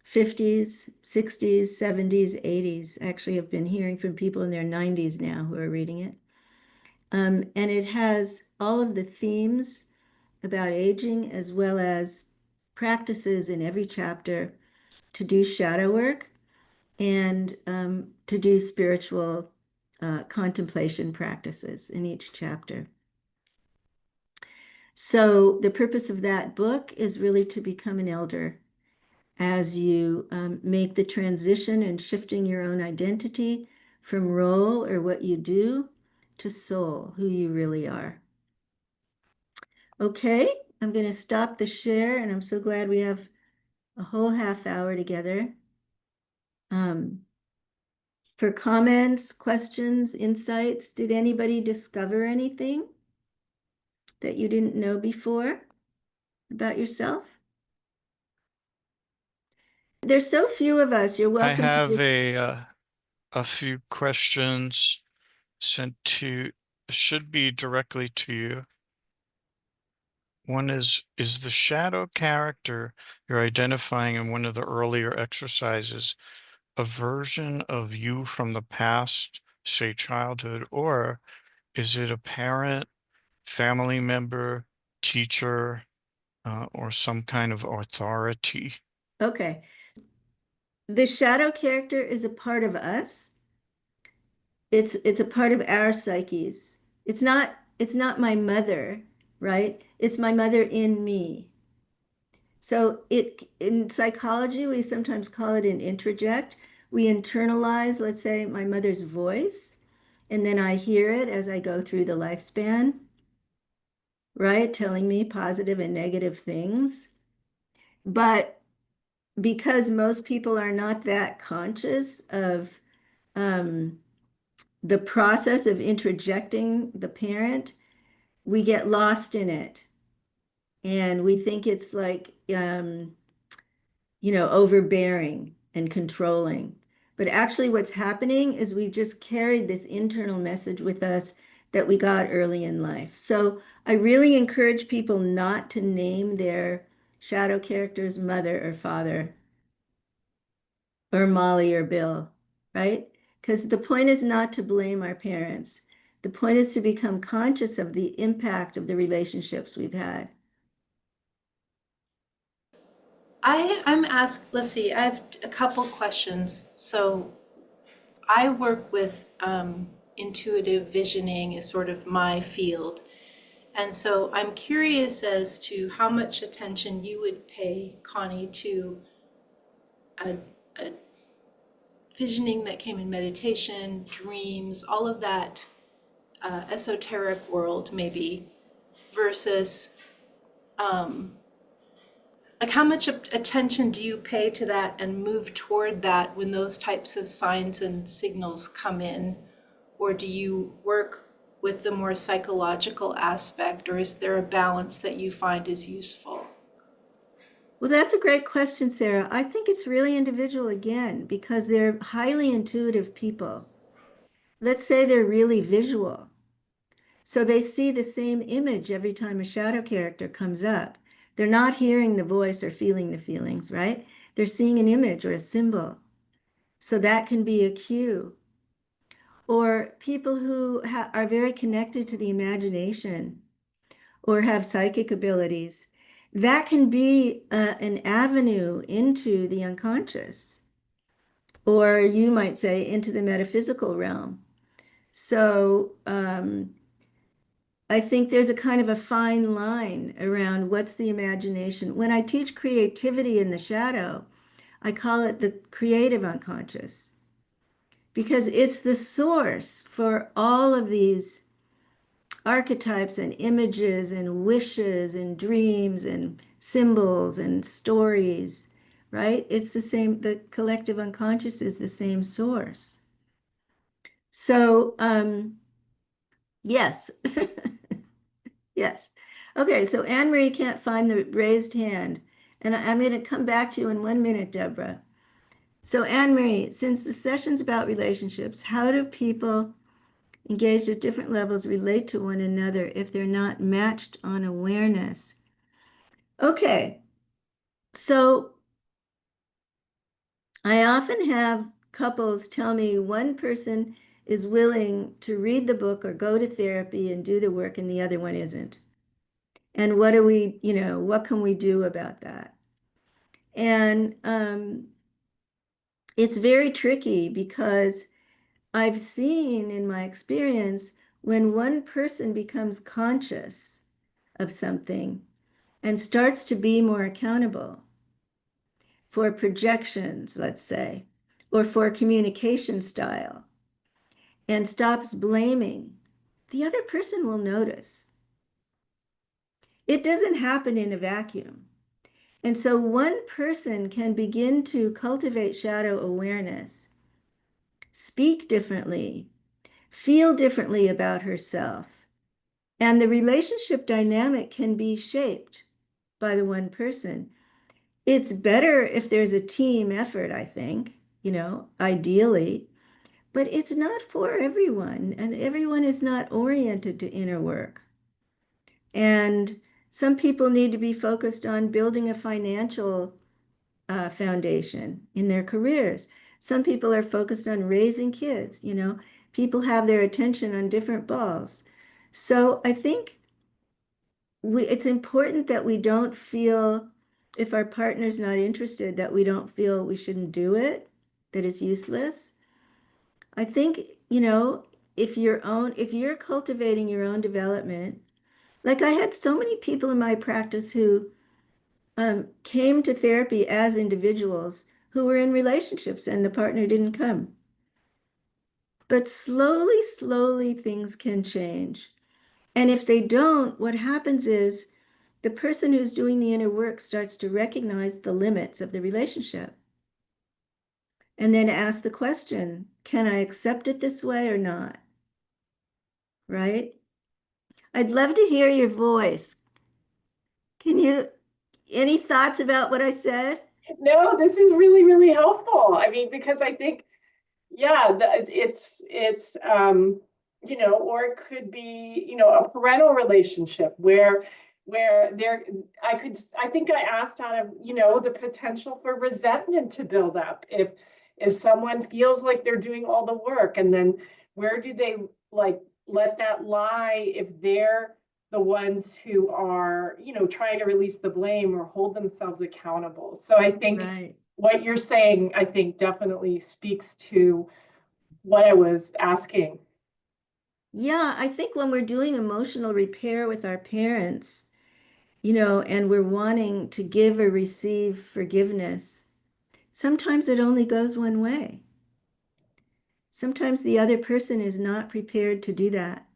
Speaker 2: 50s, 60s, 70s, 80s. Actually, I've been hearing from people in their 90s now who are reading it. And it has all of the themes about aging as well as practices in every chapter to do shadow work and to do spiritual contemplation practices in each chapter. So the purpose of that book is really to become an elder as you make the transition and shifting your own identity from role or what you do to soul, who you really are. Okay, I'm going to stop the share, and I'm so glad we have a whole half hour together. For comments, questions, insights, did anybody discover anything that you didn't know before about yourself? There's so few of us. You're
Speaker 1: I
Speaker 2: welcome to
Speaker 1: have
Speaker 2: just.
Speaker 1: a few questions sent to, should be directly to you. One is the shadow character you're identifying in one of the earlier exercises a version of you from the past, say childhood, or is it a parent, family member, teacher, or some kind of authority?
Speaker 2: Okay. The shadow character is a part of us. It's a part of our psyches. It's not my mother, right? It's my mother in me. So it in psychology, we sometimes call it an introject. We internalize, let's say, my mother's voice, and then I hear it as I go through the lifespan, right? Telling me positive and negative things. But because most people are not that conscious of um, the process of introjecting the parent, we get lost in it. And we think it's like, overbearing and controlling. But actually, what's happening is we've just carried this internal message with us that we got early in life. So I really encourage people not to name their shadow characters mother or father or Molly or Bill, right? Because the point is not to blame our parents. The point is to become conscious of the impact of the relationships we've had.
Speaker 3: I'm asked, let's see, I have a couple questions. So I work with intuitive visioning is sort of my field. And so I'm curious as to how much attention you would pay, Connie, to a visioning that came in meditation, dreams, all of that esoteric world, maybe, versus like how much attention do you pay to that and move toward that when those types of signs and signals come in? Or do you work with the more psychological aspect, or is there a balance that you find is useful?
Speaker 2: Well, that's a great question, Sarah. I think it's really individual again because they're highly intuitive people. Let's say they're really visual. So they see the same image every time a shadow character comes up. They're not hearing the voice or feeling the feelings, right? They're seeing an image or a symbol. So that can be a cue. Or people who are very connected to the imagination or have psychic abilities. That can be an avenue into the unconscious, or you might say into the metaphysical realm. So I think there's a kind of a fine line around what's the imagination. When I teach creativity in the shadow, I call it the creative unconscious because it's the source for all of these archetypes and images and wishes and dreams and symbols and stories, right? It's the same, the collective unconscious is the same source. So, yes. Yes. Okay, so Anne Marie can't find the raised hand. And I'm going to come back to you in 1 minute, Deborah. So, Anne Marie, since the session's about relationships, how do people engaged at different levels relate to one another if they're not matched on awareness? Okay, so I often have couples tell me one person is willing to read the book or go to therapy and do the work and the other one isn't. And what do we, what can we do about that? And it's very tricky because I've seen in my experience when one person becomes conscious of something and starts to be more accountable for projections, let's say, or for communication style, and stops blaming, the other person will notice. It doesn't happen in a vacuum. And so one person can begin to cultivate shadow awareness, speak differently, feel differently about herself, and the relationship dynamic can be shaped by the one person. It's better if there's a team effort, I think, ideally, but it's not for everyone, and everyone is not oriented to inner work. And some people need to be focused on building a financial foundation in their careers. Some people are focused on raising kids, people have their attention on different balls. So I think it's important that we don't feel, if our partner's not interested, that we don't feel we shouldn't do it, that it's useless. I think, if you're cultivating your own development, like I had so many people in my practice who came to therapy as individuals who were in relationships and the partner didn't come. But slowly, slowly things can change. And if they don't, what happens is the person who's doing the inner work starts to recognize the limits of the relationship and then ask the question, can I accept it this way or not? Right? I'd love to hear your voice. Any thoughts about what I said?
Speaker 4: No, this is really, really helpful. I mean, because I think, yeah, or it could be, a parental relationship where I think I asked out of, the potential for resentment to build up if someone feels like they're doing all the work, and then where do they like let that lie if they're the ones who are, trying to release the blame or hold themselves accountable. So I think
Speaker 2: Right.
Speaker 4: what you're saying, I think definitely speaks to what I was asking.
Speaker 2: Yeah, I think when we're doing emotional repair with our parents, and we're wanting to give or receive forgiveness, sometimes it only goes one way. Sometimes the other person is not prepared to do that.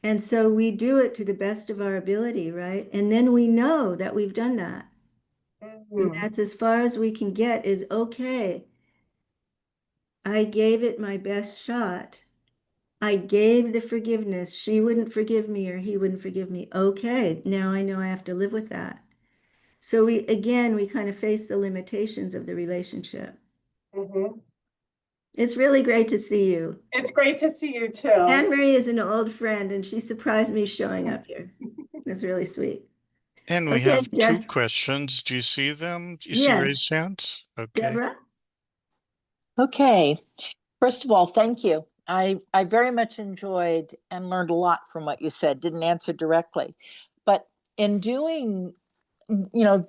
Speaker 2: And so we do it to the best of our ability, right? And then we know that we've done that. And
Speaker 4: Mm,
Speaker 2: that's as far as we can get is okay. I gave it my best shot. I gave the forgiveness. She wouldn't forgive me or he wouldn't forgive me. Okay, now I know I have to live with that. So we kind of face the limitations of the relationship.
Speaker 4: mhm.
Speaker 2: It's really great to see you.
Speaker 4: It's great to see you too.
Speaker 2: Anne Marie is an old friend and she surprised me showing up here. That's really sweet.
Speaker 1: And we
Speaker 2: Okay,
Speaker 1: have two questions. Do you see them? Do you see
Speaker 2: yes,
Speaker 1: raised hands? Okay.
Speaker 2: Deborah.
Speaker 5: Okay. First of all, thank you. I very much enjoyed and learned a lot from what you said. Didn't answer directly. But in doing,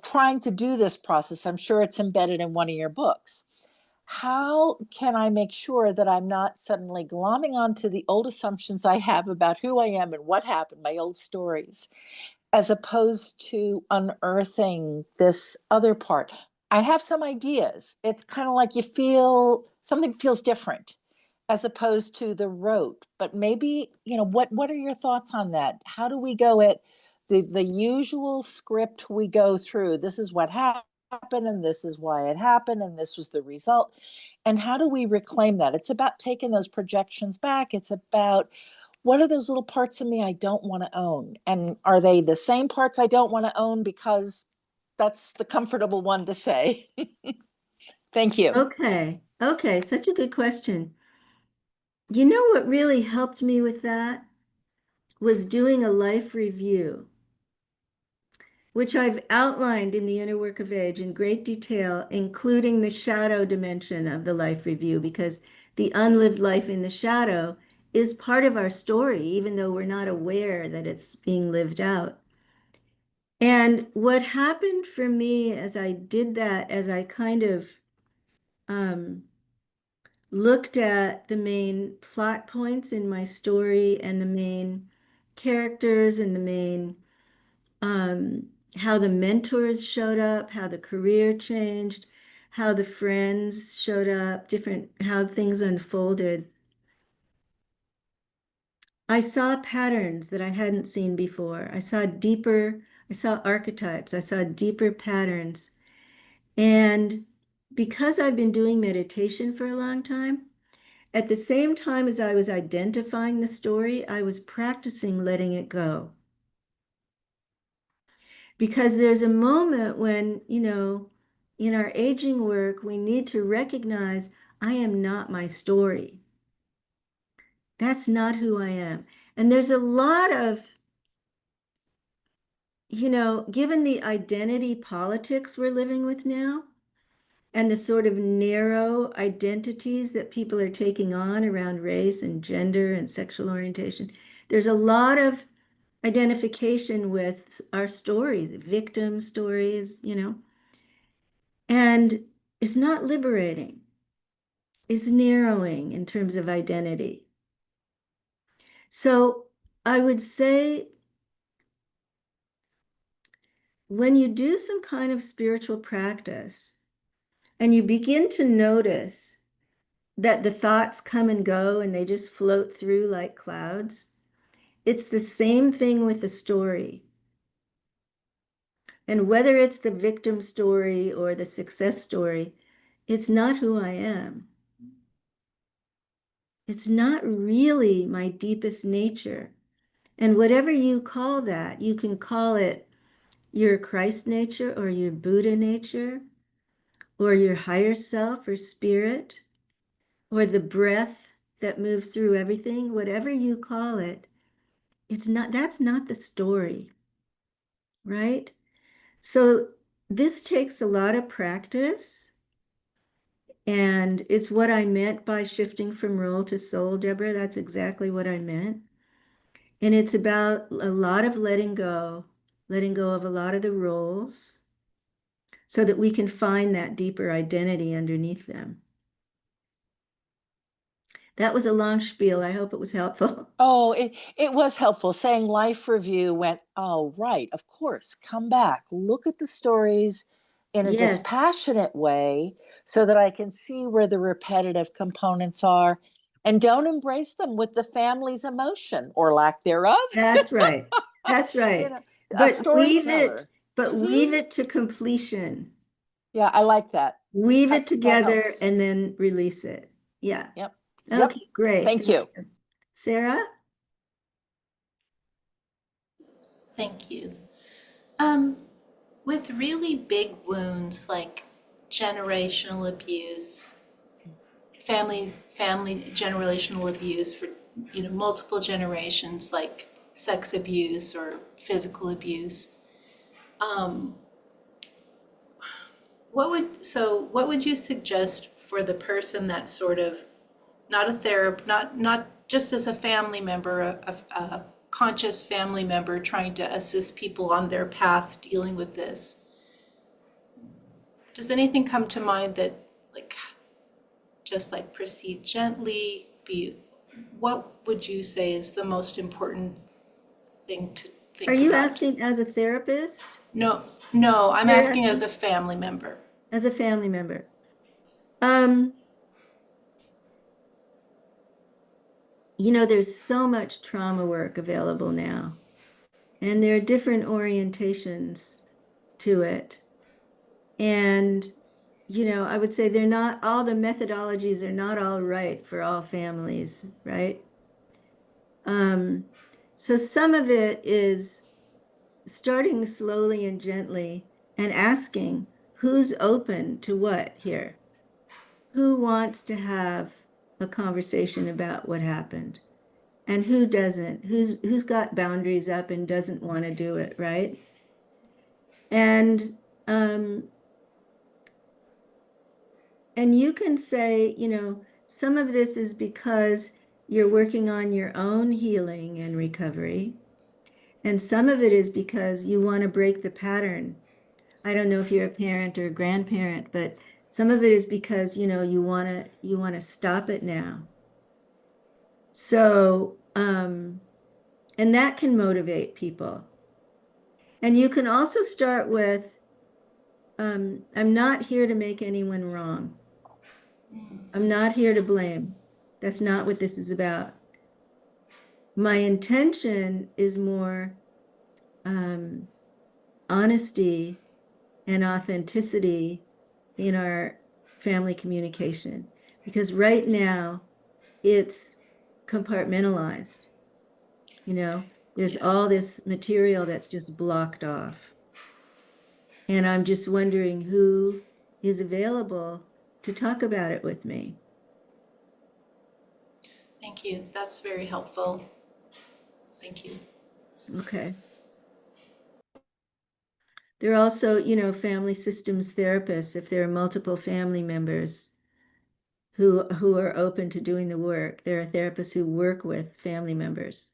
Speaker 5: trying to do this process, I'm sure it's embedded in one of your books. How can I make sure that I'm not suddenly glomming onto the old assumptions I have about who I am and what happened, my old stories, as opposed to unearthing this other part? I have some ideas. It's kind of like you feel something feels different as opposed to the rote. But maybe, what are your thoughts on that? How do we go at the usual script we go through? This is what happened, and this is why it happened, and this was the result. And how do we reclaim that? It's about taking those projections back. It's about what are those little parts of me I don't want to own? And are they the same parts I don't want to own because that's the comfortable one to say? Thank you.
Speaker 2: Okay, okay, such a good question. You know what really helped me with that was doing a life review, which I've outlined in the inner work of age in great detail, including the shadow dimension of the life review, because the unlived life in the shadow is part of our story, even though we're not aware that it's being lived out. And what happened for me as I did that, as I kind of um, looked at the main plot points in my story and the main characters and the main um, how the mentors showed up, how the career changed, how the friends showed up, different how things unfolded. I saw patterns that I hadn't seen before. I saw archetypes, I saw deeper patterns. And because I've been doing meditation for a long time, at the same time as I was identifying the story, I was practicing letting it go. Because there's a moment when, in our aging work, we need to recognize I am not my story. That's not who I am. And there's a lot of, given the identity politics we're living with now, and the sort of narrow identities that people are taking on around race and gender and sexual orientation, there's a lot of identification with our stories, victim stories, and it's not liberating. It's narrowing in terms of identity. So I would say when you do some kind of spiritual practice and you begin to notice that the thoughts come and go and they just float through like clouds, it's the same thing with the story. And whether it's the victim story or the success story, it's not who I am. It's not really my deepest nature. And whatever you call that, you can call it your Christ nature or your Buddha nature or your higher self or spirit or the breath that moves through everything, whatever you call it, that's not the story, right? So this takes a lot of practice. And it's what I meant by shifting from role to soul, Deborah. That's exactly what I meant. And it's about a lot of letting go of a lot of the roles so that we can find that deeper identity underneath them. That was a long spiel. I hope it was helpful.
Speaker 5: Oh, it was helpful. Saying life review went, oh, right, of course, come back, look at the stories in a
Speaker 2: Yes,
Speaker 5: dispassionate way so that I can see where the repetitive components are and don't embrace them with the family's emotion or lack thereof.
Speaker 2: that's right. That's
Speaker 5: You
Speaker 2: right.
Speaker 5: know, a
Speaker 2: But weave it,
Speaker 5: storyteller.
Speaker 2: but
Speaker 5: Hmm.
Speaker 2: weave it to completion.
Speaker 5: Yeah, I like that.
Speaker 2: Weave it
Speaker 5: That
Speaker 2: together
Speaker 5: helps.
Speaker 2: and then release it. Yeah.
Speaker 5: Yep. Yep.
Speaker 2: Okay, great.
Speaker 5: Thank
Speaker 2: Thank
Speaker 5: you.
Speaker 2: you. Sarah?
Speaker 3: Thank you. Um, with really big wounds like generational abuse, family generational abuse for multiple generations, like sex abuse or physical abuse. Um, what would you suggest for the person that sort of not a therapist, not just as a family member, a conscious family member trying to assist people on their paths dealing with this? Does anything come to mind that, like, just like proceed gently, be, what would you say is the most important thing to
Speaker 2: Are
Speaker 3: think
Speaker 2: you
Speaker 3: about?
Speaker 2: asking as a therapist?
Speaker 3: No, no, I'm
Speaker 2: You're
Speaker 3: asking as
Speaker 2: asking
Speaker 3: a family member.
Speaker 2: as a family member. Um, there's so much trauma work available now, and there are different orientations to it. And, I would say they're not all the methodologies are not all right for all families, right? Um, so some of it is starting slowly and gently and asking who's open to what here? Who wants to have a conversation about what happened? And who doesn't? Who's got boundaries up and doesn't want to do it, right? And um, and you can say, some of this is because you're working on your own healing and recovery, and some of it is because you want to break the pattern. I don't know if you're a parent or a grandparent, but some of it is because, you want to stop it now. So, and that can motivate people. And you can also start with, I'm not here to make anyone wrong. I'm not here to blame. That's not what this is about. My intention is more um, honesty and authenticity in our family communication. Because right now, it's compartmentalized. There's
Speaker 3: Yeah,
Speaker 2: all this material that's just blocked off. And I'm just wondering who is available to talk about it with me.
Speaker 3: thank you. That's very helpful. Thank you.
Speaker 2: Okay. There are also, family systems therapists, if there are multiple family members who are open to doing the work. There are therapists who work with family members.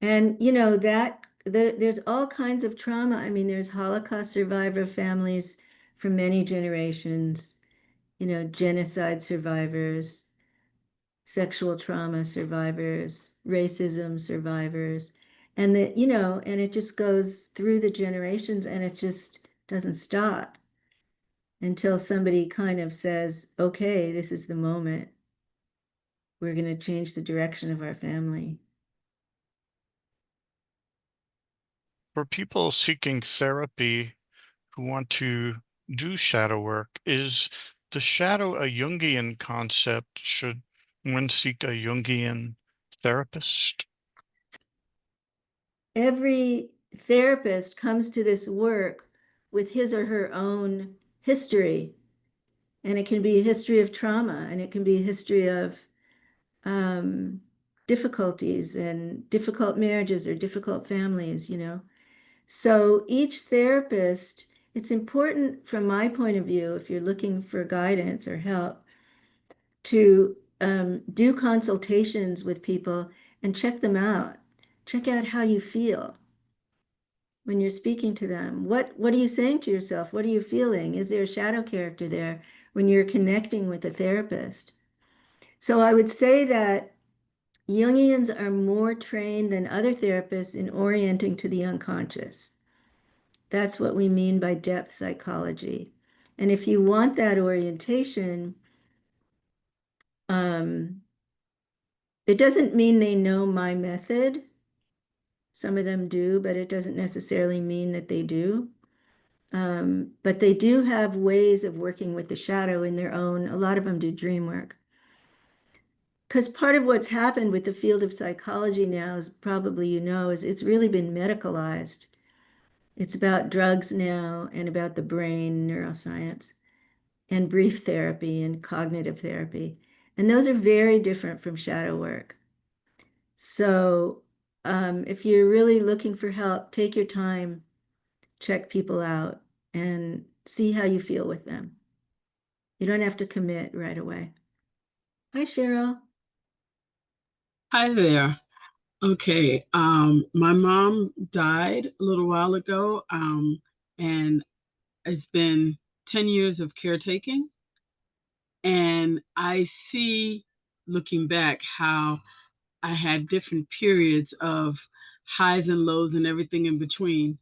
Speaker 2: And there's all kinds of trauma. I mean, there's Holocaust survivor families from many generations, genocide survivors, sexual trauma survivors, racism survivors, and it just goes through the generations and it just doesn't stop until somebody kind of says, okay, this is the moment. We're going to change the direction of our family.
Speaker 1: For people seeking therapy who want to do shadow work, is the shadow a Jungian concept? Should one seek a Jungian therapist?
Speaker 2: Every therapist comes to this work with his or her own history, and it can be a history of trauma, and it can be a history of difficulties and difficult marriages or difficult families. So each therapist, it's important from my point of view, if you're looking for guidance or help, to do consultations with people and check them out. Check out how you feel. when you're speaking to them? What are you saying to yourself? What are you feeling? Is there a shadow character there when you're connecting with a therapist? So I would say that Jungians are more trained than other therapists in orienting to the unconscious. That's what we mean by depth psychology. And if you want that orientation, it doesn't mean they know my method. Some of them do, but it doesn't necessarily mean that they do. But they do have ways of working with the shadow in their own. A lot of them do dream work. Because part of what's happened with the field of psychology now is probably, is it's really been medicalized. It's about drugs now and about the brain, neuroscience, and brief therapy and cognitive therapy. And those are very different from shadow work. So if you're really looking for help, take your time, check people out, and see how you feel with them. You don't have to commit right away. Hi, Cheryl.
Speaker 6: Hi there. Okay, my mom died a little while ago, and it's been 10 years of caretaking. And I see, looking back, how I had different periods of highs and lows and everything in between.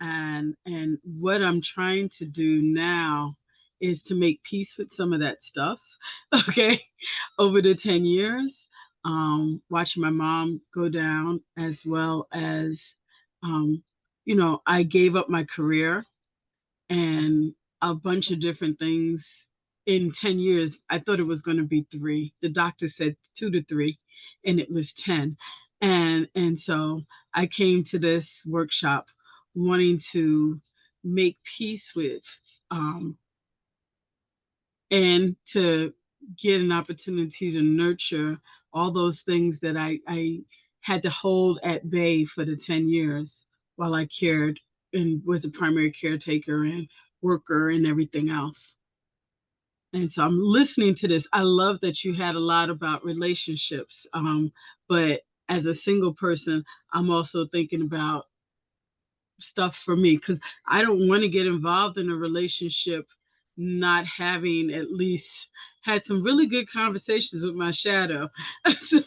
Speaker 6: And what I'm trying to do now is to make peace with some of that stuff. Okay, over the 10 years, watching my mom go down, as well as I gave up my career and a bunch of different things in 10 years. I thought it was going to be 3. The doctor said 2 to 3, and it was 10. And so I came to this workshop wanting to make peace with, and to get an opportunity to nurture all those things that I had to hold at bay for the 10 years while I cared and was a primary caretaker and worker and everything else. And so I'm listening to this. I love that you had a lot about relationships. But as a single person, I'm also thinking about stuff for me, because I don't want to get involved in a relationship not having at least had some really good conversations with my shadow so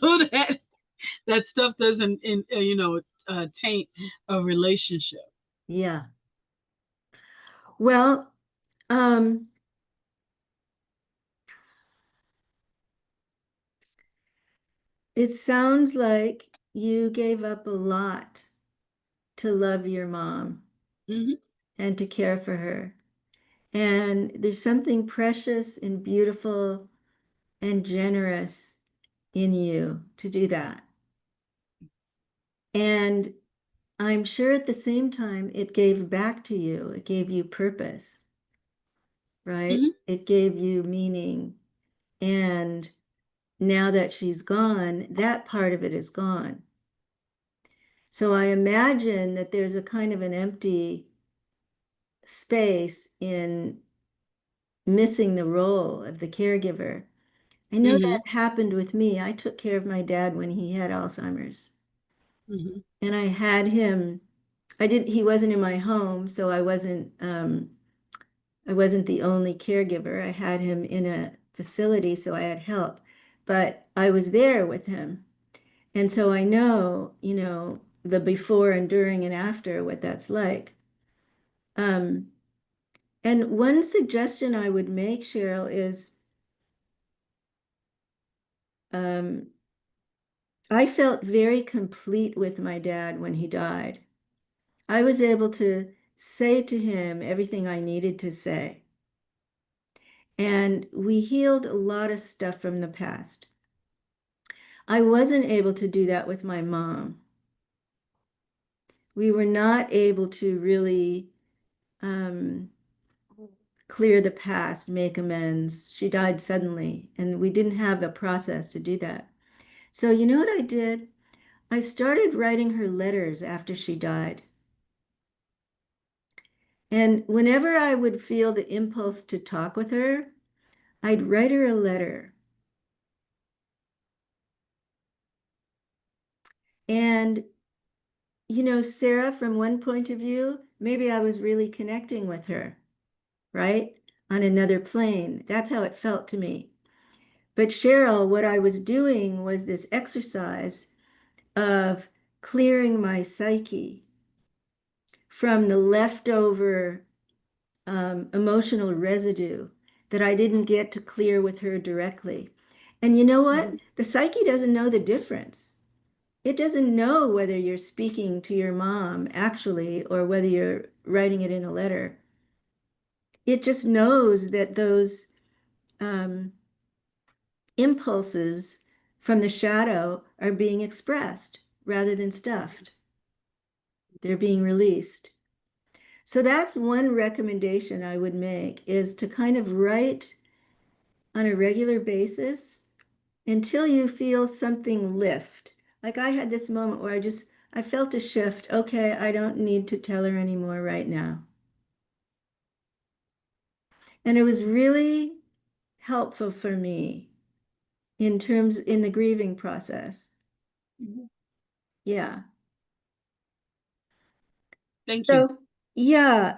Speaker 6: that stuff doesn't taint a relationship.
Speaker 2: Yeah. Well, it sounds like you gave up a lot to love your mom
Speaker 6: Mm-hmm.
Speaker 2: and to care for her. And there's something precious and beautiful and generous in you to do that. And I'm sure at the same time, it gave back to you. It gave you purpose, right?
Speaker 6: Mm-hmm.
Speaker 2: It gave you meaning. And now that she's gone, that part of it is gone. So I imagine that there's a kind of an empty space in missing the role of the caregiver. I know
Speaker 6: Mm-hmm.
Speaker 2: that happened with me. I took care of my dad when he had Alzheimer's.
Speaker 6: Mm-hmm.
Speaker 2: And I had him, he wasn't in my home, so I wasn't the only caregiver. I had him in a facility, so I had help. But I was there with him. And so I know, the before and during and after what that's like. Um, and one suggestion I would make, Cheryl, is um, I felt very complete with my dad when he died. I was able to say to him everything I needed to say. And we healed a lot of stuff from the past. I wasn't able to do that with my mom. We were not able to really clear the past, make amends. She died suddenly, and we didn't have a process to do that. So, you know what I did? I started writing her letters after she died. And whenever I would feel the impulse to talk with her, I'd write her a letter. And Sarah, from one point of view, maybe I was really connecting with her, right? On another plane. That's how it felt to me. But Cheryl, what I was doing was this exercise of clearing my psyche from the leftover emotional residue that I didn't get to clear with her directly. And you know what? The psyche doesn't know the difference. It doesn't know whether you're speaking to your mom actually or whether you're writing it in a letter. It just knows that those impulses from the shadow are being expressed rather than stuffed. They're being released. So that's one recommendation I would make, is to kind of write on a regular basis until you feel something lift. Like I had this moment where I felt a shift. Okay, I don't need to tell her anymore right now. And it was really helpful for me in the grieving process. Yeah.
Speaker 6: Thank you.
Speaker 2: So, yeah,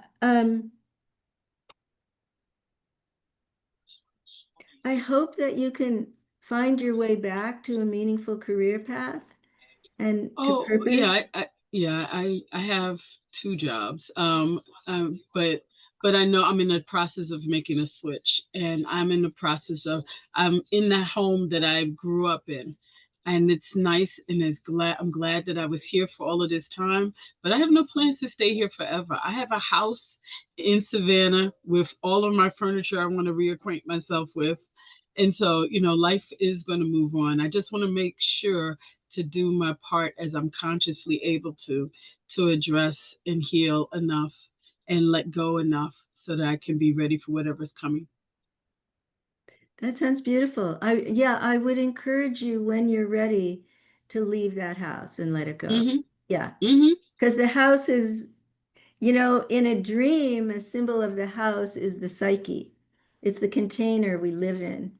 Speaker 2: I hope that you can find your way back to a meaningful career path and to
Speaker 6: Oh yeah,
Speaker 2: purpose.
Speaker 6: I have two jobs. But I know I'm in the process of making a switch, and I'm in the process of I'm in the home that I grew up in, and it's nice, and I'm glad that I was here for all of this time. But I have no plans to stay here forever. I have a house in Savannah with all of my furniture I want to reacquaint myself with. And so, life is going to move on. I just want to make sure to do my part as I'm consciously able to address and heal enough and let go enough so that I can be ready for whatever's coming.
Speaker 2: That sounds beautiful. I would encourage you when you're ready to leave that house and let it go.
Speaker 6: Mm-hmm.
Speaker 2: Yeah.
Speaker 6: Mm-hmm.
Speaker 2: Because the house is, in a dream, a symbol of the house is the psyche. It's the container we live in.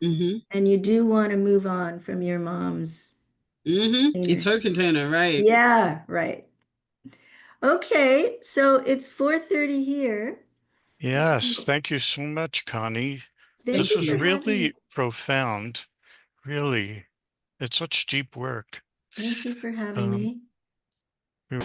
Speaker 6: Mm-hmm.
Speaker 2: And you do want to move on from your mom's
Speaker 6: Mm-hmm. It's
Speaker 2: container.
Speaker 6: her container, right?
Speaker 2: Yeah, right. Okay, so it's 4:30 here.
Speaker 1: Yes, thank you so much, Connie.
Speaker 2: Thank
Speaker 1: This
Speaker 6: Thank
Speaker 2: you
Speaker 1: was
Speaker 2: for
Speaker 6: you.
Speaker 2: having me.
Speaker 1: really profound. Really. It's such deep work.
Speaker 2: Thank you for having
Speaker 1: Um,
Speaker 2: me.
Speaker 1: we